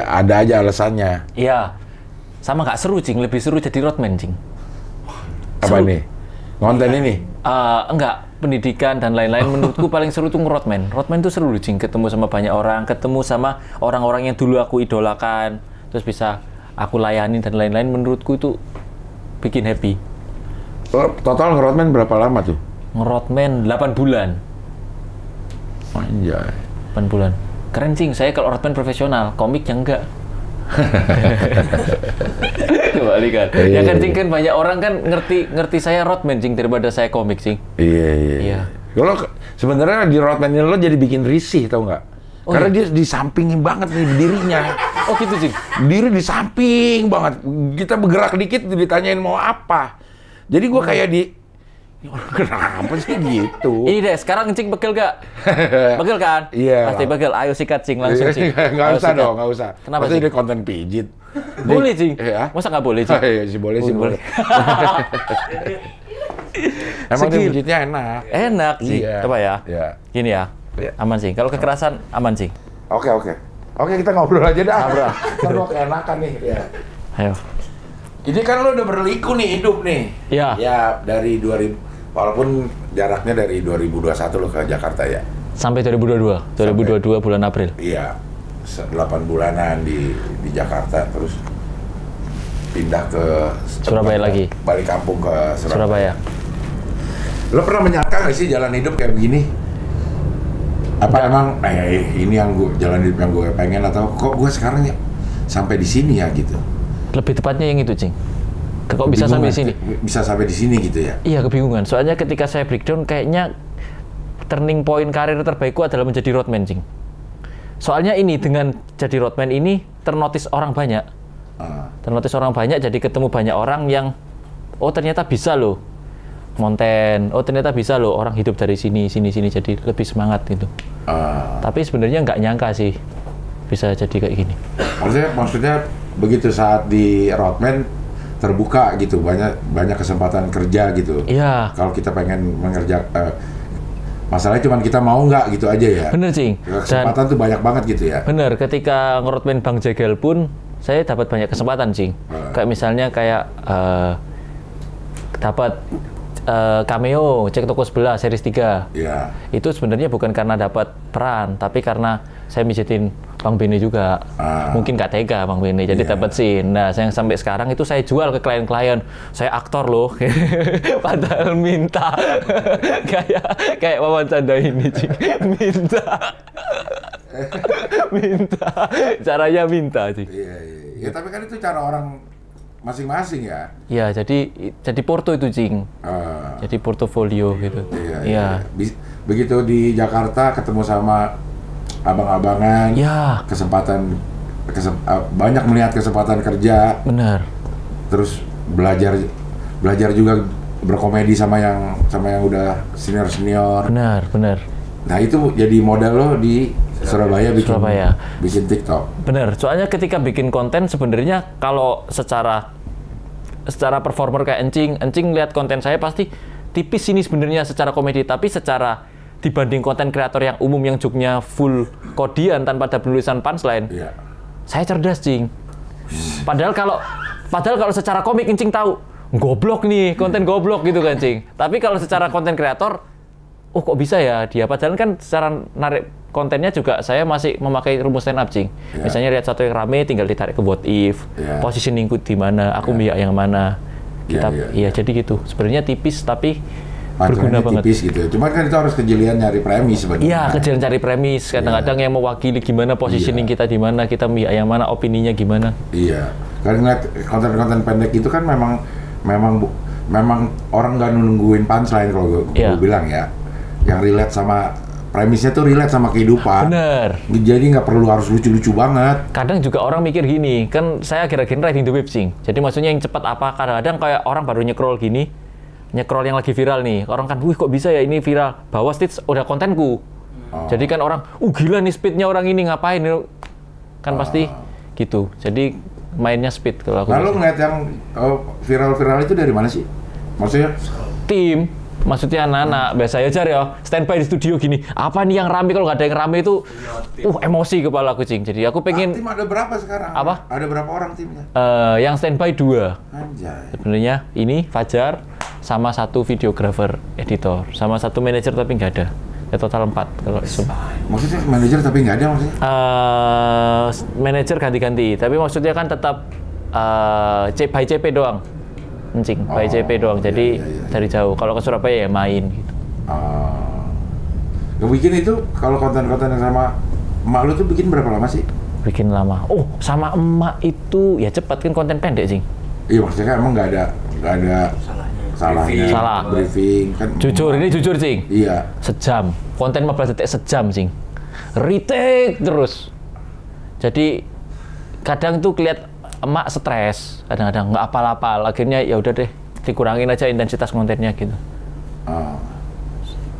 ada aja alasannya. Iya. Sama nggak seru, Cing. Lebih seru jadi roadman, Cing. Apa Seru. nih? Konten ini? Enggak, pendidikan dan lain-lain menurutku paling seru tuh nge-roadman. Roadman tuh seru, Cing. Ketemu sama banyak orang, ketemu sama orang-orang yang dulu aku idolakan, terus bisa aku layani dan lain-lain, menurutku itu bikin happy. Lo total nge-roadman berapa lama tuh? Nge-roadman 8 bulan. Anjay. 8 bulan. Keren, Cing. Saya kalau roadman profesional, komik yang enggak. Kebalikan. Iya, Ya kan, iya. Cing, kan banyak orang kan ngerti saya roadman, Cing, daripada saya komik, Cing. Iya. Kalau sebenarnya di roadman lo jadi bikin risih, tau nggak? Oh, Karena iya? dia di samping banget nih berdirinya. Oh gitu, Cing. Diri di samping banget. Kita bergerak dikit ditanyain mau apa. Jadi gua kayak di kenapa sih gitu? Ini deh, sekarang Cing pegel gak? Pegel kan? Iya. Pasti pegel. Ayo sikat, Cing, langsung, Cing. Nggak Ayo usah sikat. dong, nggak usah. Kenapa, Pasti Cing? dia konten pijit. Boleh, Cing. Iya. Masa nggak boleh, Cing? Iya sih boleh sih boleh. Emang dia Segil. pijitnya enak. Enak, Cing. Iya. Coba ya. Iya. Gini ya. Iya. Aman, Cing. Kalau kekerasan, aman, Cing. Oke. Oke, kita ngobrol aja dah. Ngobrol. Kan lo keenakan nih. Ya. Ayo. Ini kan lo udah berliku nih hidup nih. Iya. Ya dari 2000, walaupun jaraknya dari 2021 lo ke Jakarta ya. Sampai 2022. 2022 bulan April. Iya. 8 bulanan di Jakarta, terus pindah ke Surabaya lagi. Balik kampung ke Surabaya. Lo pernah menyangka nggak sih jalan hidup kayak begini? Apa emang ini yang jalan hidup yang gue pengen, atau kok gue sekarang ya sampai di sini ya gitu? Lebih tepatnya yang itu, Cing. Kok bisa sampai di sini? Bisa sampai di sini gitu ya? Iya, kebingungan. Soalnya ketika saya breakdown, kayaknya turning point karir terbaikku adalah menjadi roadman, Cing. Soalnya ini, dengan jadi roadman ini, ternotis orang banyak. Ternotis orang banyak, jadi ketemu banyak orang yang, oh ternyata bisa loh konten, oh ternyata bisa loh orang hidup dari sini, jadi lebih semangat gitu. Tapi sebenarnya nggak nyangka sih bisa jadi kayak gini. Maksudnya begitu saat di roadman terbuka gitu, banyak kesempatan kerja gitu. Iya. Kalau kita pengen mengerjakan, masalahnya cuma kita mau nggak gitu aja ya. Bener, Cing. Kesempatan tuh banyak banget gitu ya. Bener, ketika ngeroadman Bang Jegel pun saya dapat banyak kesempatan, Cing. Kayak misalnya dapat cameo Cek Toko Sebelah series 3. Iya. Itu sebenarnya bukan karena dapat peran, tapi karena saya mijitin Bang Bene juga. Mungkin nggak tega Bang Bene, jadi dapat scene. Nah, yang sampai sekarang itu saya jual ke klien-klien. Saya aktor loh, padahal minta. kayak Wawan Canda ini, Cing. minta. Caranya minta, Cing. Iya. Ya, tapi kan itu cara orang masing-masing ya. Iya, jadi porto itu, Cing. Jadi portofolio gitu. Iya. Begitu di Jakarta ketemu sama abang-abangan, banyak melihat kesempatan kerja. Benar. Terus belajar juga berkomedi sama yang bikin senior. Benar. Nah, itu jadi modal lo di Surabaya bikin TikTok. Benar. Soalnya ketika bikin konten sebenarnya kalau secara performer kayak Encing lihat konten saya pasti tipis ini sebenarnya secara komedi, tapi secara dibanding konten kreator yang umum yang joke-nya full kodian tanpa ada penulisan punchline, saya cerdas, Cing. Padahal kalau secara komik Encing tahu goblok nih, konten goblok gitu kan, Cing. Tapi kalau secara konten kreator, oh kok bisa ya dia? Padahal kan secara narik kontennya juga saya masih memakai rumus stand up, Cing. Misalnya lihat satu yang rame, tinggal ditarik ke what if, positioningku di mana, aku mihak yang mana. Jadi gitu. Sebenarnya tipis tapi berguna banget. Tipis gitu. Cuma kan itu harus kejelian nyari premis sebenarnya. Iya, kejelian cari premis. Kadang-kadang yang mewakili gimana positioning kita di mana, kita mihak yang mana, opininya gimana. Iya. Karena konten-konten pendek itu kan memang orang nggak nungguin punchline kalau gue bilang ya. Yang relate sama premisnya tuh relate sama kehidupan. Bener. Jadi nggak perlu harus lucu-lucu banget. Kadang juga orang mikir gini, kan saya akhir-akhir riding the wave, Cing. Jadi maksudnya yang cepat apa? Kadang-kadang kayak orang baru nyekrol yang lagi viral nih. Orang kan, wih kok bisa ya ini viral? Bawa stitch udah kontenku. Jadi kan orang, gila nih speednya orang ini ngapain? Kan pasti gitu. Jadi mainnya speed kalau aku. Lalu ngeliat yang viral-viral itu dari mana sih? Maksudnya? Tim. Maksudnya anak-anak, biasa aja ya, standby di studio gini. Apa nih yang rame, kalau nggak ada yang rame itu, emosi kepala aku, Cing. Jadi aku pengen... Tim ada berapa sekarang? Apa? Ada berapa orang timnya? Yang standby 2. Anjay. Sebenarnya ini Fajar, sama 1 videographer, editor, sama 1 manajer tapi nggak ada. Ya total 4 kalau Maksudnya manajer tapi nggak ada maksudnya? Manajer ganti-ganti, tapi maksudnya kan tetap by CP doang. Encing, by CP doang, jadi dari jauh. Kalau ke Surabaya ya main gitu. Bikin itu, kalau konten-konten yang sama emak lu tuh bikin berapa lama sih? Bikin lama. Oh, sama emak itu ya cepat kan, konten pendek, Cing. Iya, maksudnya kan emang nggak ada salahnya. Salah. Briefing kan. Jujur, Cing. Iya. Sejam. Konten 15 detik sejam, Cing. Retake terus. Jadi kadang tuh keliat emak stres, kadang-kadang nggak apal-apal, akhirnya ya udah deh dikurangin aja intensitas kontennya gitu.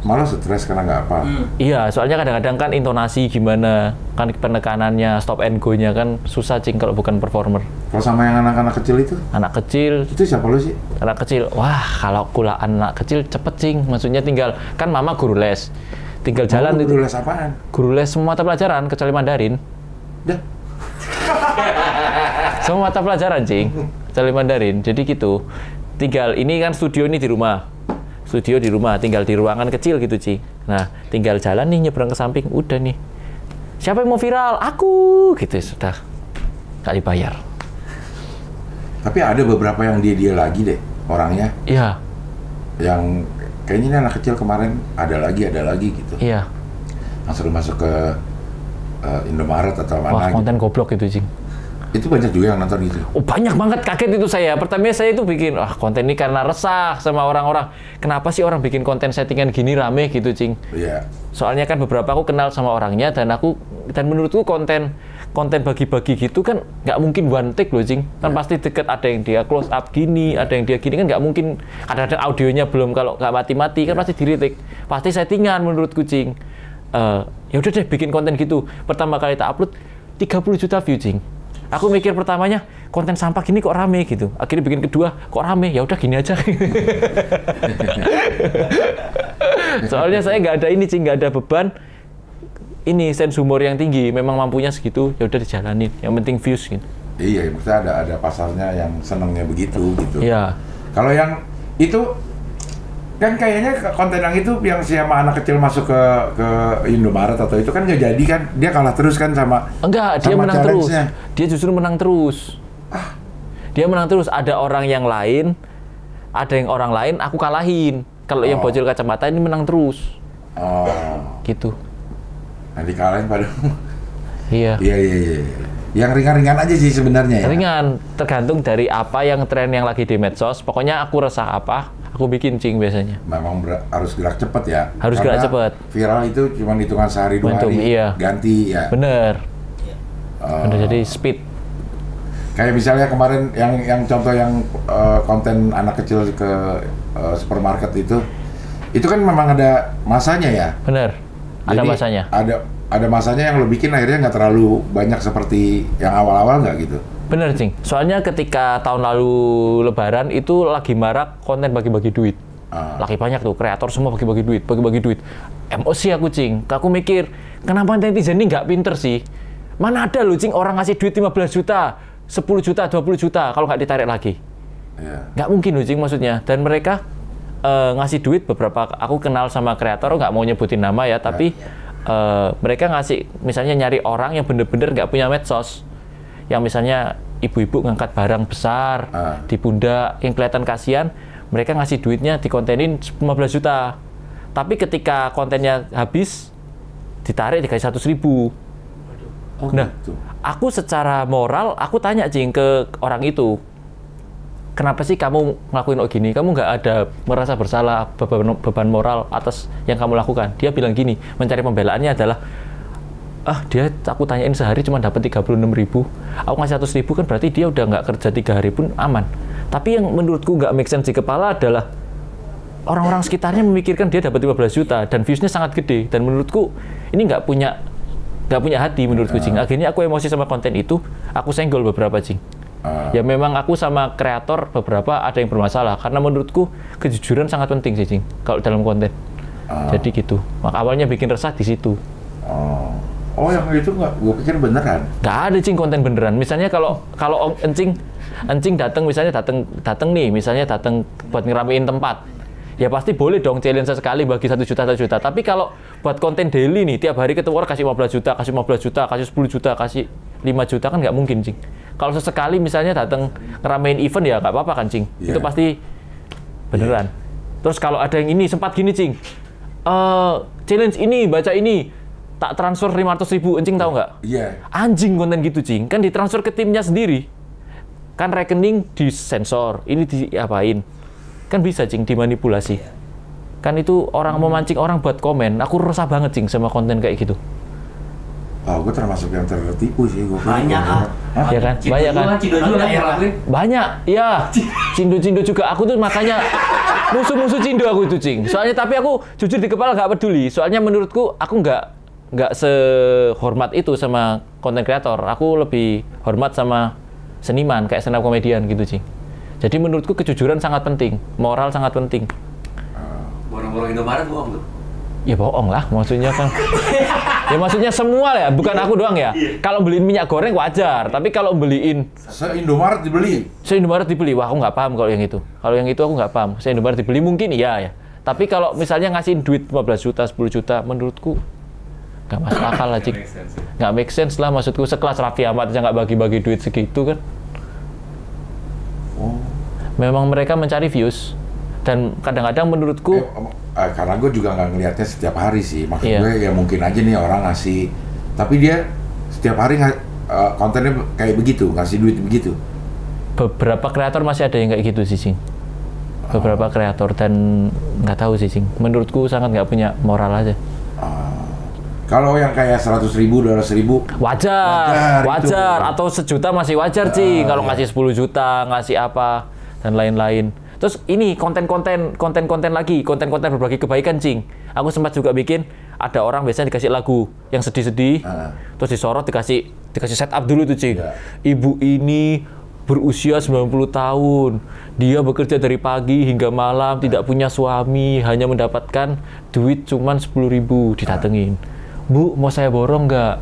Malah stres karena nggak apa. Iya, soalnya kadang-kadang kan intonasi gimana, kan penekanannya, stop and go-nya kan susah, Cing, kalau bukan performer. Kalau sama yang anak-anak kecil itu? Anak kecil. Itu siapa lu sih? Anak kecil, wah kalau kulaan anak kecil cepet, Cing. Maksudnya tinggal, kan mama guru les, tinggal jalan. Guru les apaan? Guru les semua mata pelajaran kecuali Mandarin. Dah. Semua mata pelajaran, Cing, kecuali Mandarin. Jadi gitu. Tinggal ini kan studio ini di rumah. Studio di rumah, tinggal di ruangan kecil gitu, Cing. Nah, tinggal jalan nih nyebrang ke samping, udah nih. Siapa yang mau viral? Aku, gitu sudah. Nggak dibayar. Tapi ada beberapa yang dia lagi deh orangnya. Iya. Yang kayaknya ini anak kecil kemarin ada lagi gitu. Iya. Langsung masuk ke Indomaret atau mana. Wah, konten gitu. Goblok itu, Cing. Itu banyak juga yang nonton gitu. Oh, banyak banget, kaget itu saya. Pertamanya saya itu bikin, konten ini karena resah sama orang-orang. Kenapa sih orang bikin konten settingan gini rame gitu, Cing? Iya. Soalnya kan beberapa aku kenal sama orangnya dan menurutku konten bagi-bagi gitu kan nggak mungkin one take loh, Cing. Kan pasti deket, ada yang dia close up gini, ada yang dia gini, kan nggak mungkin. Kadang-kadang audionya belum, kalau nggak mati-mati kan pasti di-retake. Pasti settingan menurutku, Cing. Ya udah deh bikin konten gitu. Pertama kali tak upload 30 juta view, Cing. Aku mikir pertamanya konten sampah gini kok rame gitu. Akhirnya bikin kedua kok rame. Ya udah gini aja. Soalnya saya nggak ada ini, Cing, nggak ada beban. Ini sense humor yang tinggi. Memang mampunya segitu. Ya udah dijalanin. Yang penting views gitu. Iya, maksudnya ada pasarnya yang senangnya begitu gitu. Iya. Kalau yang itu Kan kayaknya konten yang itu yang sama anak kecil masuk ke Indomaret atau itu kan nggak jadi kan, dia kalah terus kan sama. Enggak, dia sama menang terus. challenge-nya. Dia justru menang terus. Dia menang terus. Ada orang yang lain, ada yang orang lain aku kalahin. Kalau yang bocil kacamata ini menang terus. Gitu. Nah, dikalahin pada. Iya. Iya. Yang ringan-ringan aja sih sebenarnya ya. Ringan, tergantung dari apa yang tren yang lagi di medsos. Pokoknya aku resah apa, aku bikin cing biasanya. Memang harus gerak cepat ya. Harus gerak cepat. Viral itu cuma hitungan sehari 2 hari. Iya. Ganti ya. Bener. Bener, jadi speed. Kayak misalnya kemarin yang contoh yang konten anak kecil ke supermarket itu kan memang ada masanya ya. Bener. Ada Jadi, masanya. Ada masanya yang lo bikin akhirnya nggak terlalu banyak seperti yang awal-awal nggak gitu. Bener, Cing. Soalnya ketika tahun lalu Lebaran itu lagi marak konten bagi-bagi duit. Lagi banyak tuh, kreator semua bagi-bagi duit. Emosi aku, Cing. Aku mikir, kenapa netizen ini nggak pinter sih? Mana ada loh, Cing, orang ngasih duit 15 juta, 10 juta, 20 juta, kalau nggak ditarik lagi. Nggak mungkin loh, Cing, maksudnya. Dan mereka ngasih duit beberapa, aku kenal sama kreator, nggak mau nyebutin nama ya, tapi mereka ngasih, misalnya nyari orang yang bener-bener nggak punya medsos, yang misalnya ibu-ibu ngangkat barang besar di pundak, yang kelihatan kasihan, mereka ngasih duitnya dikontenin 15 juta. Tapi ketika kontennya habis, ditarik dikasih 100.000. Nah, aku secara moral, aku tanya Cing ke orang itu, kenapa sih kamu ngelakuin gini? Kamu nggak ada merasa bersalah, beban moral atas yang kamu lakukan? Dia bilang gini, mencari pembelaannya adalah, dia aku tanyain sehari cuma dapat 36.000, aku ngasih 100.000 kan berarti dia udah nggak kerja 3 hari pun aman. Tapi yang menurutku nggak make sense di kepala adalah orang-orang sekitarnya memikirkan dia dapat 15 juta dan viewsnya sangat gede, dan menurutku ini nggak punya hati menurutku, Cing. Akhirnya aku emosi sama konten itu, aku senggol beberapa, Cing. Ya memang aku sama kreator beberapa ada yang bermasalah, karena menurutku kejujuran sangat penting sih, Cing, kalau dalam konten. Jadi gitu. Maka awalnya bikin resah di situ. Yang itu nggak, gue pikir beneran. Nggak ada, Cing, konten beneran. Misalnya kalau Encing datang, misalnya datang nih, misalnya datang buat ngeramein tempat. Ya pasti boleh dong challenge sekali bagi 1 juta. Tapi kalau buat konten daily nih, tiap hari ketemu orang kasih 15 juta, kasih 15 juta, kasih 10 juta, kasih 5 juta kan nggak mungkin, Cing. Kalau sesekali misalnya datang ngeramein event ya nggak apa-apa kan, Cing. Itu pasti beneran. Terus kalau ada yang ini sempat gini, Cing. Challenge ini, baca ini, tak transfer 500.000, Encing tahu nggak? Anjing konten gitu, Cing. Kan ditransfer ke timnya sendiri. Kan rekening disensor, ini diapain? Kan bisa, Cing, dimanipulasi. Kan itu orang memancing orang buat komen. Aku resah banget, Cing, sama konten kayak gitu. Gue termasuk yang tertipu sih. Banyak ya kan? Banyak kan? Banyak, iya. Cindo juga. Aku tuh makanya musuh-musuh Cindo aku itu, Cing. Soalnya tapi aku jujur di kepala nggak peduli. Soalnya menurutku aku nggak sehormat itu sama konten kreator. Aku lebih hormat sama seniman kayak stand up komedian gitu, Cing. Jadi menurutku kejujuran sangat penting, moral sangat penting. Borong-borong Indomaret bohong tuh. Ya bohong lah, maksudnya kan. Ya maksudnya semua ya, bukan aku doang ya. Kalau beliin minyak goreng wajar, tapi kalau beliin Se-Indomaret dibeli. Se-Indomaret dibeli, wah aku nggak paham kalau yang itu. Kalau yang itu aku nggak paham. Se-Indomaret dibeli mungkin iya ya. Tapi kalau misalnya ngasihin duit 15 juta, 10 juta, menurutku nggak masuk akal lah, Cik. Nggak make sense lah, maksudku sekelas Raffi Ahmad aja nggak bagi-bagi duit segitu kan. Memang mereka mencari views, dan kadang-kadang menurutku karena gue juga nggak ngelihatnya setiap hari sih, maksud gue ya mungkin aja nih orang ngasih, tapi dia setiap hari kontennya kayak begitu, ngasih duit begitu. Beberapa kreator masih ada yang kayak gitu sih, Cing. Beberapa kreator, dan nggak tahu sih, Cing. Menurutku sangat nggak punya moral aja. Kalau yang kayak 100.000, 200.000 wajar. Atau 1 juta masih wajar, Cing. Kalau ngasih 10 juta, ngasih apa dan lain-lain. Terus ini konten-konten berbagi kebaikan, Cing. Aku sempat juga bikin, ada orang biasanya dikasih lagu yang sedih-sedih, terus disorot dikasih setup dulu tuh, Cing. Ibu ini berusia 90 tahun, dia bekerja dari pagi hingga malam, tidak punya suami, hanya mendapatkan duit cuman 10.000, didatengin. Bu, mau saya borong nggak?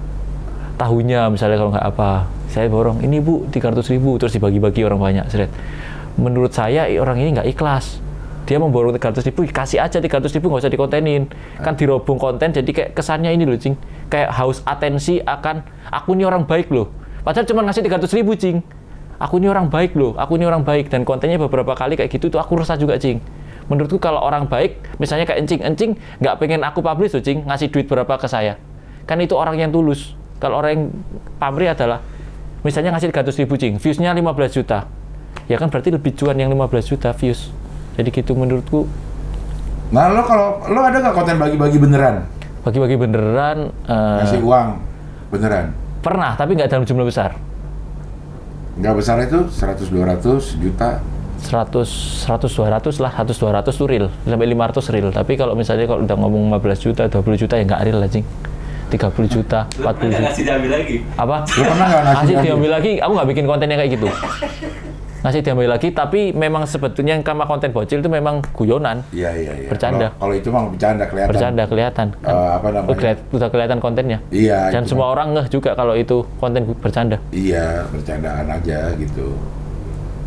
Tahunya misalnya kalau nggak apa, saya borong. Ini Bu, 300.000, terus dibagi-bagi orang banyak, seret. Menurut saya orang ini nggak ikhlas. Dia memborong 300.000, kasih aja 300.000, nggak usah dikontenin. Kan dirobong konten, jadi kayak kesannya ini loh, Cing. Kayak haus atensi akan, aku ini orang baik loh. Padahal cuma ngasih 300.000, Cing. Aku ini orang baik loh, aku ini orang baik. Dan kontennya beberapa kali kayak gitu, tuh aku resah juga, Cing. Menurutku kalau orang baik, misalnya kayak Encing nggak pengen aku publish loh, Cing, ngasih duit berapa ke saya. Kan itu orang yang tulus. Kalau orang yang pamrih adalah, misalnya ngasih 300.000, Cing, views-nya 15 juta. Ya kan berarti lebih cuan yang 15 juta views. Jadi gitu menurutku. Nah, lo ada nggak konten bagi-bagi beneran? Bagi-bagi beneran. Ngasih uang beneran? Pernah, tapi nggak dalam jumlah besar. Nggak besar itu 100-200 juta? 100-200 lah, 100-200 tuh real, sampai 500 real. Tapi kalau misalnya kalau udah ngomong 15 juta, 20 juta ya nggak real lah, Cing. 30 juta, 40 juta. Ngasih diambil lagi? Apa? Lu pernah nggak ngasih diambil lagi? Aku nggak bikin kontennya kayak gitu. Ngasih diambil lagi, tapi memang sebetulnya yang sama konten bocil itu memang guyonan. Iya. Bercanda. Kalau itu mah bercanda kelihatan. Bercanda kelihatan. Apa namanya? Udah kelihatan kontennya. Iya. Dan semua orang ngeh juga kalau itu konten bercanda. Iya, bercandaan aja gitu.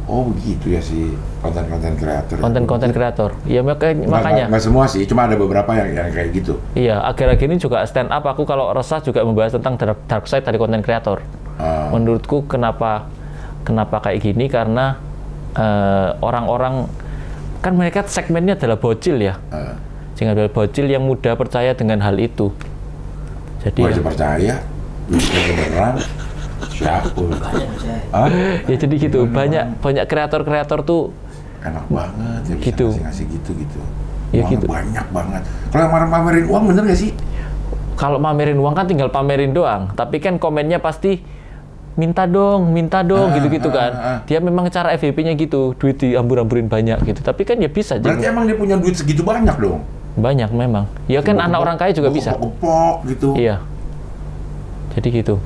Oh begitu ya si konten-konten kreator. Konten-konten kreator. Iya makanya. Nggak semua sih, cuma ada beberapa yang kayak gitu. Iya, akhir-akhir ini juga stand up aku kalau resah juga membahas tentang dark side dari konten kreator. Menurutku kenapa kayak gini, karena orang-orang kan mereka segmennya adalah bocil ya. Sehingga adalah bocil yang mudah percaya dengan hal itu. Jadi gua aja percaya, beneran. Siapa? Ya jadi gitu, banyak kreator-kreator tuh enak banget ya, bisa gitu. ngasih gitu. Ya Uangnya gitu. banyak banget. Kalau yang pamerin uang bener gak sih? Kalau pamerin uang kan tinggal pamerin doang, tapi kan komennya pasti minta dong gitu-gitu kan. Dia memang cara FYP-nya gitu, duit diambur-amburin banyak gitu. Tapi kan ya bisa. Berarti emang dia punya duit segitu banyak dong? Banyak memang. Ya kan anak orang kaya juga bisa. Gepok gitu. Iya. Jadi gitu.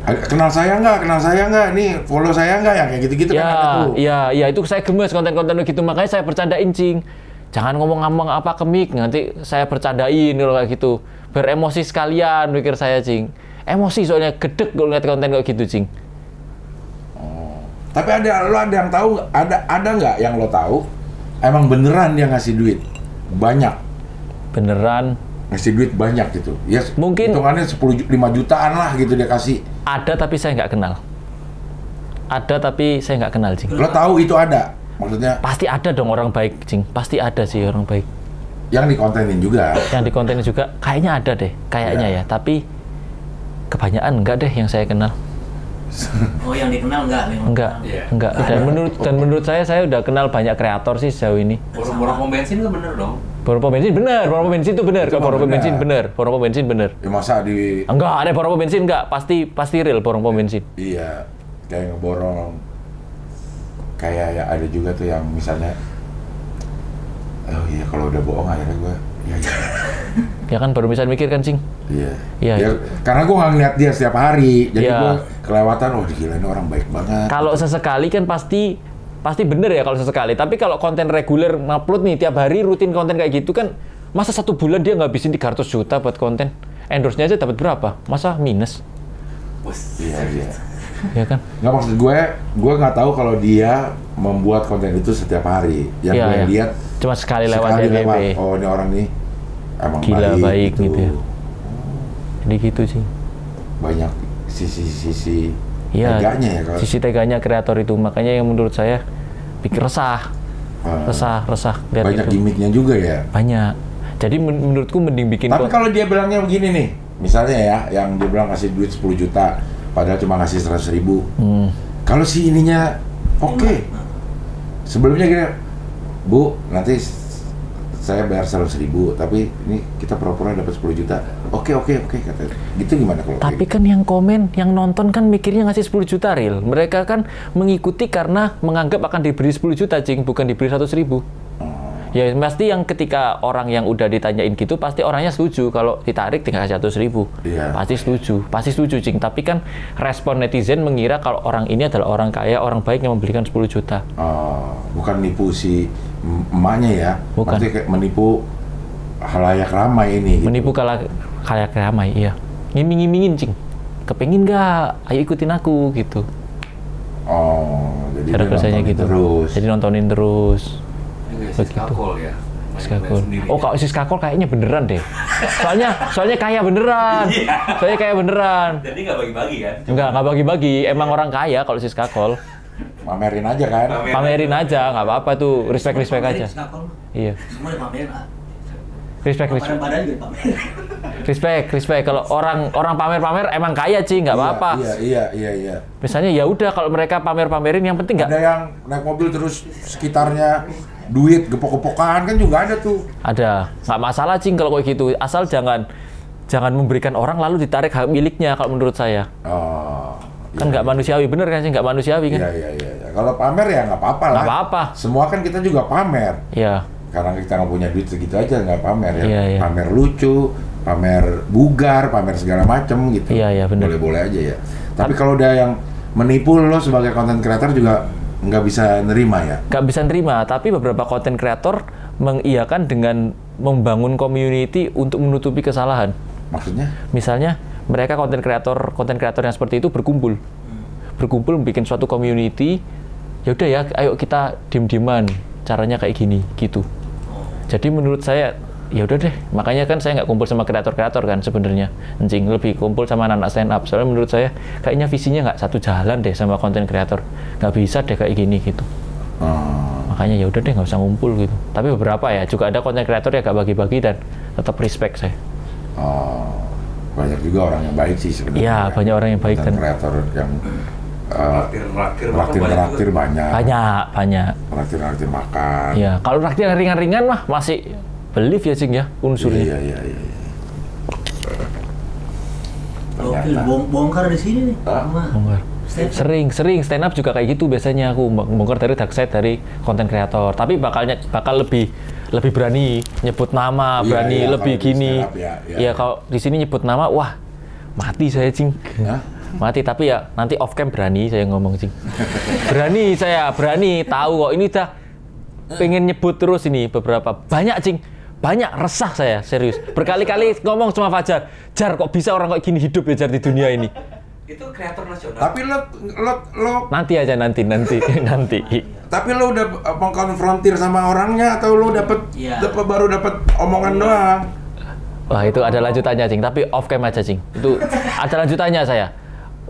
Kenal saya nggak? Nih follow saya nggak? Yang kayak gitu-gitu kan ada tuh. Iya, itu saya gemes konten-konten gitu, makanya saya bercandain, Cing. Jangan ngomong-ngomong apa ke mic, nanti saya bercandain kalau kayak gitu. Beremosi sekalian, mikir saya, Cing. Emosi soalnya gedek kalau lihat konten kayak gitu, Cing. Oh. Tapi lo ada yang tahu? Ada nggak yang lo tahu? Emang beneran dia ngasih duit banyak? Beneran. Ngasih duit banyak gitu? Ya mungkin hitungannya 5 jutaan lah gitu dia kasih. Ada tapi saya nggak kenal. Cing. Lo tahu itu ada? Maksudnya? Pasti ada dong orang baik, Cing. Pasti ada sih orang baik. Yang dikontenin juga? Yang dikontenin juga, kayaknya ada deh. Kayaknya ya. Tapi kebanyakan enggak deh yang saya kenal. Oh, yang dikenal enggak? Enggak. Dan menurut saya udah kenal banyak kreator sih sejauh ini. Borong-borong pom bensin nggak bener dong? Borong pom bensin bener. Kalau borong pom bensin bener. Ya masa di... Enggak, ada borong pom bensin enggak. Pasti real borong pom bensin. Iya, kayak ngeborong. Kayak ya ada juga tuh yang misalnya, oh iya kalau udah bohong akhirnya gue, Ya kan baru bisa mikir kan, Cing? Iya. Ya, karena gue nggak ngeliat dia setiap hari, jadi gue kelewatan, gila ini orang baik banget. Kalau sesekali kan pasti bener ya kalau sesekali. Tapi kalau konten reguler ngupload nih tiap hari rutin konten kayak gitu kan, masa 1 bulan dia ngabisin 300 juta buat konten? Endorse-nya aja dapat berapa? Masa minus? Iya. Ya kan? Nggak, maksud gue nggak tahu kalau dia membuat konten itu setiap hari. Yang gue lihat cuma sekali lewat FYP. Oh ini orang nih emang gila baik gitu ya. Jadi gitu sih. Banyak sisi ya, teganya ya kalau. Sisi teganya kreator itu, makanya yang menurut saya bikin resah. Banyak gimmicknya juga ya. Banyak. Jadi menurutku mending bikin. Tapi kalau dia bilangnya begini nih, misalnya ya, yang dia bilang ngasih duit 10 juta, padahal cuma ngasih 100.000. Kalau si ininya oke. Sebelumnya gini, Bu, nanti saya bayar 100.000, tapi ini kita pura-pura dapat 10 juta. Oke, kata. Gitu gimana kalau? Tapi kan yang komen, yang nonton kan mikirnya ngasih 10 juta real. Mereka kan mengikuti karena menganggap akan diberi 10 juta, Cing, bukan diberi 100.000. Ya pasti yang ketika orang yang udah ditanyain gitu, pasti orangnya setuju kalau ditarik tinggal 100.000. Iya. Pasti setuju, Cing. Tapi kan respon netizen mengira kalau orang ini adalah orang kaya, orang baik yang membelikan 10 juta. Bukan nipu si emaknya ya? Bukan. Maksudnya kayak menipu halayak ramai ini. Menipu halayak ramai, iya. Ngiming-ngimingin, Cing. Kepengin nggak? Ayo ikutin aku gitu. Jadi cara kerjanya gitu. Terus. Jadi nontonin terus. Siskakol ya. Siskakol. Oh, kalau Siskakol kayaknya beneran deh. Soalnya kaya beneran. Soalnya kaya beneran. Jadi nggak bagi-bagi kan? Nggak bagi-bagi. Emang orang kaya kalau Siskakol. Pamerin aja kan? Pamerin aja, nggak apa-apa tuh. Respect aja. Iya. Semua dipamerin. Respect. Badan juga pamerin. Respect. Kalau orang pamer emang kaya Cing, nggak apa-apa. Iya. Misalnya ya udah kalau mereka pamerin yang penting nggak. Ada yang naik mobil terus sekitarnya duit gepok-gepokan kan juga ada tuh. Ada, nggak masalah Cing kalau kayak gitu. Asal jangan memberikan orang lalu ditarik hak miliknya kalau menurut saya. Oh. Kan nggak manusiawi, bener kan sih? Nggak manusiawi kan? Iya. Kalau pamer ya nggak apa-apa lah. Nggak apa-apa. Semua kan kita juga pamer. Iya. Karena kita nggak punya duit segitu aja nggak pamer ya. Iya. Pamer lucu, pamer bugar, pamer segala macem gitu. Iya benar. Boleh-boleh aja ya. Tapi kalau udah yang menipu lo sebagai content creator juga nggak bisa nerima ya? Nggak bisa nerima, tapi beberapa content creator mengiyakan dengan membangun community untuk menutupi kesalahan. Maksudnya? Misalnya mereka content creator yang seperti itu berkumpul bikin suatu community. Ya udah ya, ayo kita diem-dieman. Caranya kayak gini gitu. Jadi menurut saya ya udah deh, makanya kan saya nggak kumpul sama kreator-kreator kan sebenarnya, lebih kumpul sama anak stand up. Soalnya menurut saya kayaknya visinya nggak satu jalan deh sama konten kreator, nggak bisa deh kayak gini gitu. Makanya ya udah deh nggak usah ngumpul gitu. Tapi beberapa ya juga ada konten kreator yang nggak bagi-bagi dan tetap respect saya. Banyak juga orang yang baik sih sebenarnya. Iya banyak orang yang baik dan kreator yang raktir banyak. Raktir makan. Iya kalau raktir yang ringan-ringan mah masih belief ya Cing ya unsurnya. Iya. Oke, bongkar di sini nih. Bongkar. Sering stand up juga kayak gitu biasanya aku bongkar dari dark side dari konten kreator. Tapi bakal lebih berani nyebut nama, berani lebih gini. Iya kalau di sini nyebut nama, wah mati saya Cing. Mati, tapi ya nanti off cam berani saya ngomong Cing. berani tahu kok ini udah pengen nyebut terus ini beberapa banyak Cing. Banyak resah saya, serius. Berkali-kali ngomong sama Fajar, Jar kok bisa orang kayak gini hidup ya Jar di dunia ini. Itu kreator nasional. Tapi lo nanti aja nanti. Tapi lo udah mengkonfrontir sama orangnya atau lo baru dapat omongan doang? Wah itu ada lanjutannya Cing, tapi off cam aja Cing. Itu ada lanjutannya saya,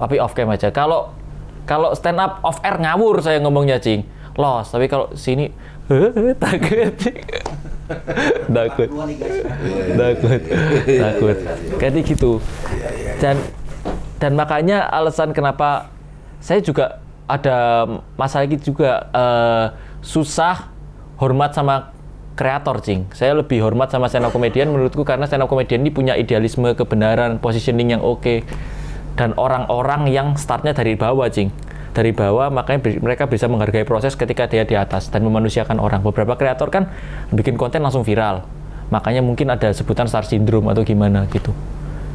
tapi off cam aja. Kalau stand up off air ngawur saya ngomongnya Cing, los. Tapi kalau sini takut. takut kayak gitu. Dan makanya alasan kenapa saya juga ada masalah gitu juga susah hormat sama kreator Cing. Saya lebih hormat sama stand up comedian menurutku karena stand up comedian ini punya idealisme, kebenaran, positioning yang oke. Dan orang-orang yang startnya dari bawah Cing. Dari bawah, makanya mereka bisa menghargai proses ketika dia di atas dan memanusiakan orang. Beberapa kreator kan bikin konten langsung viral, makanya mungkin ada sebutan star syndrome atau gimana gitu.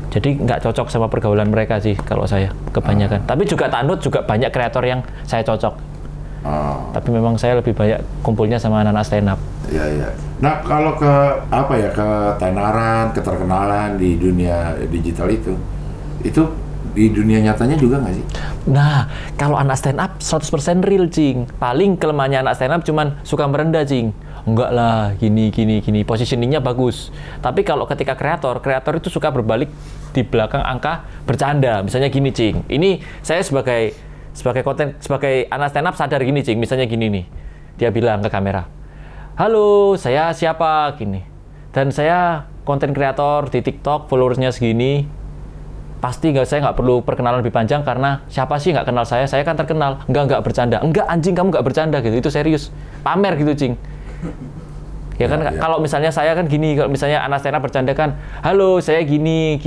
Jadi nggak cocok sama pergaulan mereka sih kalau saya kebanyakan. Tapi juga tanut juga banyak kreator yang saya cocok. Tapi memang saya lebih banyak kumpulnya sama anak-anak stand up. Iya. Nah kalau ke ketenaran, keterkenalan di dunia digital itu di dunia nyatanya juga nggak sih? Nah, kalau anak stand up 100% real, Cing. Paling kelemahannya anak stand up cuman suka merendah, Cing. Enggak lah, gini. Positioningnya bagus. Tapi kalau ketika kreator itu suka berbalik di belakang angka bercanda. Misalnya gini, Cing. Ini saya sebagai anak stand up sadar gini, Cing. Misalnya gini nih. Dia bilang ke kamera, "Halo, saya siapa?" Gini. Dan saya konten kreator di TikTok, followersnya segini. Pasti saya nggak perlu perkenalan lebih panjang karena siapa sih nggak kenal saya kan terkenal. Enggak bercanda. Enggak anjing kamu nggak bercanda gitu. Itu serius. Pamer gitu Cing. Ya kan kalau misalnya saya kan gini, kalau misalnya anak stand up bercanda kan, "Halo saya gini.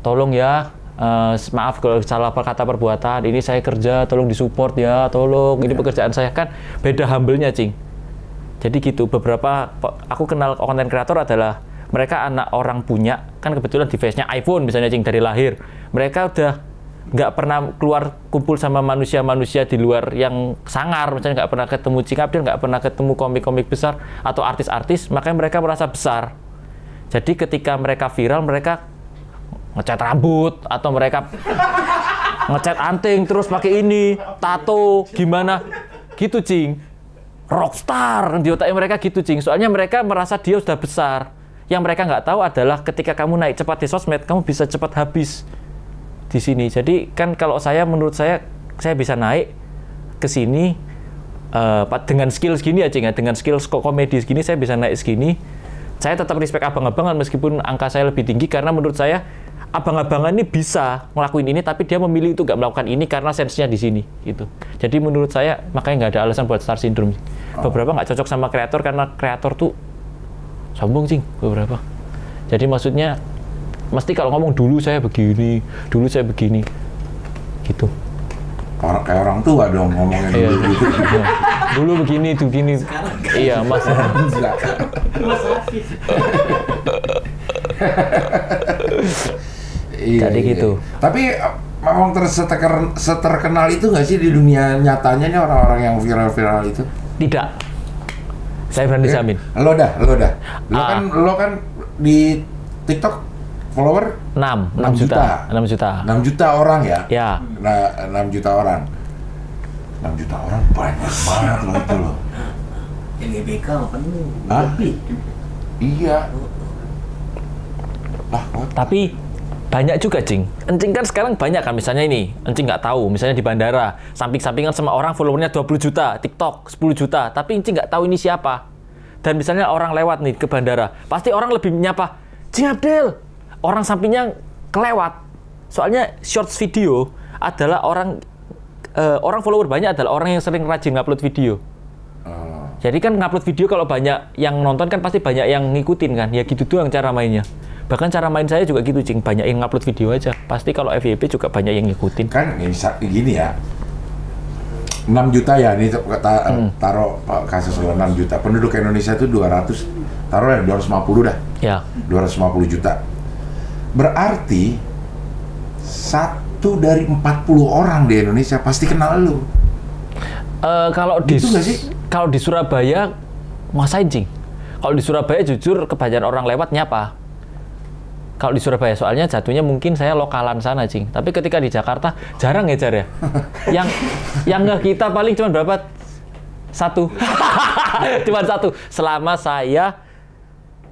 Tolong ya, maaf kalau salah kata perbuatan. Ini saya kerja, tolong disupport ya, tolong. Ini pekerjaan saya." Kan beda humble-nya Cing. Jadi gitu, beberapa aku kenal konten kreator adalah mereka anak orang punya, kan kebetulan device-nya iPhone misalnya Cing dari lahir. Mereka udah nggak pernah keluar kumpul sama manusia-manusia di luar yang sangar, misalnya nggak pernah ketemu Cing Abdel, nggak pernah ketemu komik-komik besar atau artis-artis, makanya mereka merasa besar. Jadi ketika mereka viral, mereka ngecat rambut atau mereka ngecat anting terus pakai ini, tato, gimana gitu Cing. rockstar di otaknya mereka gitu, Cing. Soalnya mereka merasa dia sudah besar. Yang mereka nggak tahu adalah ketika kamu naik cepat di sosmed, kamu bisa cepat habis di sini. Jadi kan kalau menurut saya bisa naik ke sini dengan skill segini ya, Cing, ya. Dengan skill komedi segini saya bisa naik segini. Saya tetap respect abang-abangan meskipun angka saya lebih tinggi, karena menurut saya abang-abangan ini bisa ngelakuin ini, tapi dia memilih itu nggak melakukan ini karena sense-nya di sini gitu. Jadi menurut saya makanya nggak ada alasan buat star syndrome. Beberapa nggak cocok sama kreator karena kreator tuh sombong, Cing, beberapa. Jadi maksudnya mesti kalau ngomong dulu saya begini gitu. Kayak orang tua dong ngomongnya dulu. Dulu begini. Iya, Mas. Jadi gitu. Tapi memang seterkenal itu nggak sih di dunia nyatanya nih orang-orang yang viral-viral itu? Tidak. Saya berani jamin. Lo dah. Lo kan di TikTok follower 6 juta. 6 juta orang ya? Ya. Nah, 6 juta orang. 6 juta orang banyak banget loh itu loh. Yang GBK apa nih? Hah? Iya. Tapi banyak juga, Cing. Encing kan sekarang banyak kan, misalnya ini, Encing nggak tahu, misalnya di bandara, samping-sampingan sama orang followernya 20 juta, TikTok 10 juta, tapi Encing nggak tahu ini siapa. Dan misalnya orang lewat nih ke bandara, pasti orang lebih menyapa, Cing Abdel. Orang sampingnya kelewat. Soalnya shorts video adalah orang follower banyak adalah orang yang sering rajin ngupload video. Jadi kan ngupload video kalau banyak yang nonton kan pasti banyak yang ngikutin kan. Ya gitu doang cara mainnya. Bahkan cara main saya juga gitu, Cing. Banyak yang ngupload video aja. Pasti kalau FYP juga banyak yang ngikutin. Kan gini ya. 6 juta ya, ini taruh kasus 6 juta. Penduduk Indonesia itu 200, taruh ya 250 dah. Ya. 250 juta. Berarti 1 dari 40 orang di Indonesia pasti kenal lu. Kalau di Surabaya ngasain, Cing. Kalau di Surabaya jujur kebanyakan orang lewat nyapa. Kalau di Surabaya soalnya jatuhnya mungkin saya lokalan sana, Cing. Tapi ketika di Jakarta jarang ya, Jar ya. yang nggak kita paling cuma berapa? 1. Cuma 1. Selama saya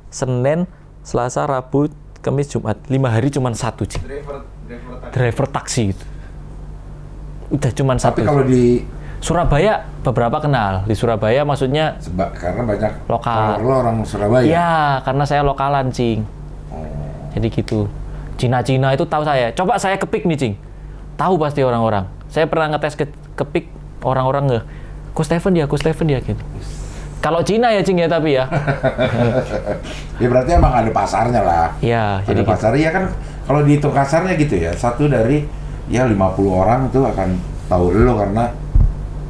Senin, Selasa, Rabu, Kamis, Jumat, 5 hari cuma 1, Cing. Driver taksi itu. Udah cuma 1. Tapi kalau di Surabaya beberapa kenal. Di Surabaya maksudnya karena banyak lokal. Lo orang Surabaya. Iya, karena saya lokalan, Cing. Jadi gitu. Cina-Cina itu tahu saya. Coba saya kepik nih, Cing. Tahu pasti orang-orang. Saya pernah ngetes kepik orang-orang Ko Steven dia gitu. Kalau Cina ya, Cing ya, tapi ya. Ya berarti emang ada pasarnya lah. Iya, jadi pasarnya ya kan, kalau dihitung kasarnya gitu ya, 1 dari ya 50 orang itu akan tahu lo karena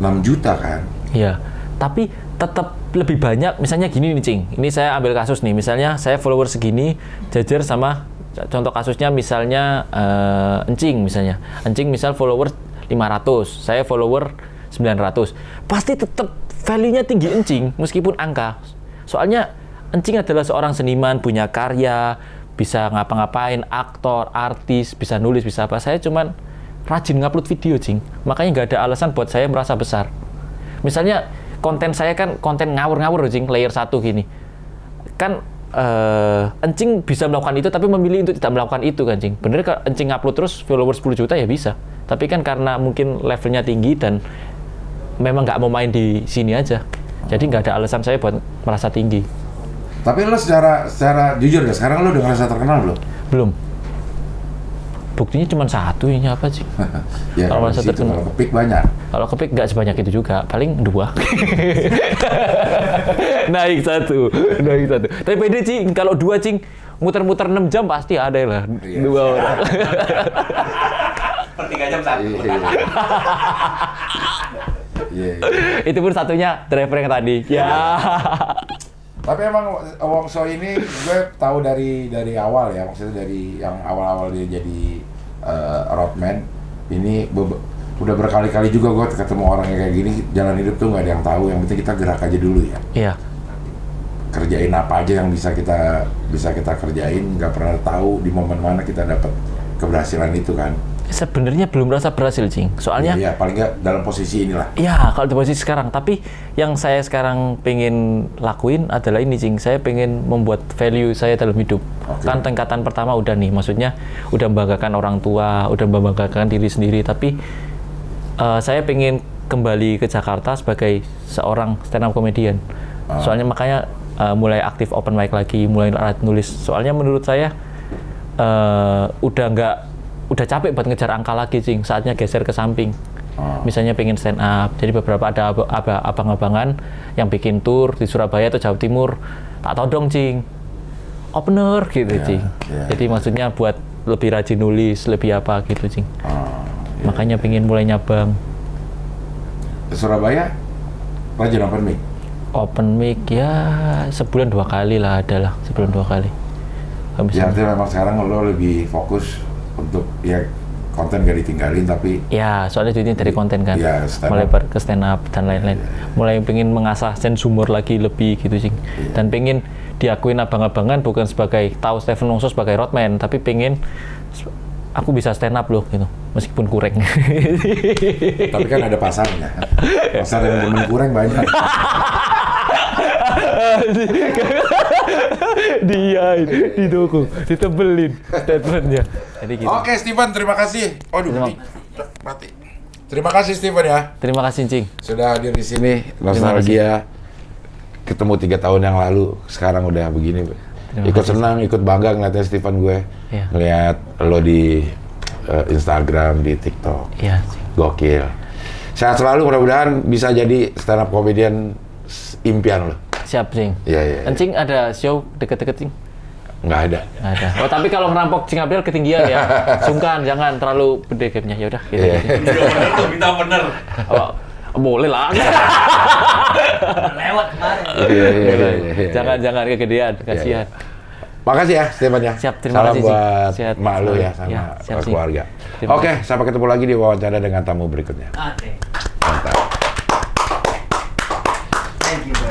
6 juta kan. Iya, tapi tetap lebih banyak, misalnya gini nih, Cing. Ini saya ambil kasus nih, misalnya saya follower segini, jajar sama, contoh kasusnya misalnya Encing misalnya. Encing misal follower 500, saya follower 900. Pasti tetap value-nya tinggi Encing, meskipun angka. Soalnya Encing adalah seorang seniman, punya karya, bisa ngapa-ngapain, aktor, artis, bisa nulis, bisa apa. Saya cuman rajin ngupload video, Cing. Makanya nggak ada alasan buat saya merasa besar. Misalnya, konten saya kan konten ngawur-ngawur, Cing, layer 1 gini. Kan Encing bisa melakukan itu, tapi memilih untuk tidak melakukan itu kan, Cing. Bener kalau Encing upload terus follower 10 juta ya bisa. Tapi kan karena mungkin levelnya tinggi dan memang nggak mau main di sini aja. Jadi nggak ada alasan saya buat merasa tinggi. Tapi lo secara jujur ya, sekarang lo udah ngerasa terkenal belum? Belum. Buktinya cuma 1, ini apa, Cing? Ya, kalau merasa terkenal. Kalau kepik banyak. Kalau kepik nggak sebanyak itu juga, paling 2. Naik 1. Tapi pede, Cing, kalau 2, Cing, muter-muter 6 jam pasti ada lah. 2 orang. Per 3 jam 1. Iya. Itu pun satunya driver yang tadi. Ya. Tapi emang Wongso ini gue tahu dari awal ya, maksudnya dari yang awal-awal dia jadi roadman. Ini udah berkali-kali juga gue ketemu orang yang kayak gini. Jalan hidup tuh nggak ada yang tahu, yang penting kita gerak aja dulu ya. Iya. Kerjain apa aja yang bisa kita kerjain, nggak pernah tahu di momen mana kita dapat keberhasilan itu kan. Sebenarnya belum merasa berhasil, Cing. Soalnya Iya, paling nggak dalam posisi inilah. ya, kalau di posisi sekarang. Tapi yang saya sekarang pengen lakuin adalah ini, Cing. Saya pengen membuat value saya dalam hidup. Oke. Kan tingkatan pertama udah nih, maksudnya udah membanggakan orang tua, udah membanggakan diri sendiri. Tapi saya pengen kembali ke Jakarta sebagai seorang stand up comedian. Soalnya makanya mulai aktif open mic lagi, mulai nulis. Soalnya menurut saya udah capek buat ngejar angka lagi, Cing. Saatnya geser ke samping. Misalnya pengen stand up. Jadi beberapa ada abang-abangan yang bikin tour di Surabaya atau Jawa Timur. Tak tahu dong, Cing. Opener gitu, Cing. Jadi maksudnya buat lebih rajin nulis, lebih apa gitu, Cing. Makanya pengen mulai nyabang. Ke Surabaya, rajin open mic? Open mic ya sebulan 2 kali lah, adalah sebulan 2 kali. Ya, artinya memang sekarang lo lebih fokus untuk ya konten gak ditinggalin, tapi ya soalnya duitnya dari konten kan, ya, mulai ke stand up dan lain-lain. Mulai pengen mengasah sense humor lagi lebih gitu, Cing. Dan pengen diakuin abang-abangan bukan sebagai tahu Stephen Wongso sebagai roadman, tapi pengen aku bisa stand up loh gitu, meskipun kurang. tapi kan ada pasarnya. Pasar yang demen kurang banyak. Dia didukung, ditebelin statementnya. Jadi gitu. Oke, Steven, terima kasih. Mati. Terima kasih, Steven ya. Terima kasih, Cing. Sudah hadir di sini. Nostalgia. Ketemu 3 tahun yang lalu, sekarang udah begini. Ikut senang, ikut bangga ngeliatnya Steven gue. Iya. Ngeliat lo di Instagram, di TikTok. Iya. Gokil. Sehat selalu, mudah-mudahan bisa jadi stand up comedian impian lo. Siap, Cing. Iya. Cing ada show deket-deket, Cing? Nggak ada. Nggak ada. Oh, tapi kalau merampok Cing Abdel ketinggian ya. Sungkan, jangan terlalu gede gapnya. Ya udah, gitu. Bener tuh, minta bener. Oh, boleh lah. Lewat kemarin. Iya. Jangan kegedean, kasihan. Makasih ya, Steven ya. Siap, terima Salam kasih, buat Cing. mak lu ya, sama Ya, siap, Cing. keluarga. Terima Oke, sampai ketemu lagi di wawancara dengan tamu berikutnya. Oke. Mantap. Thank you.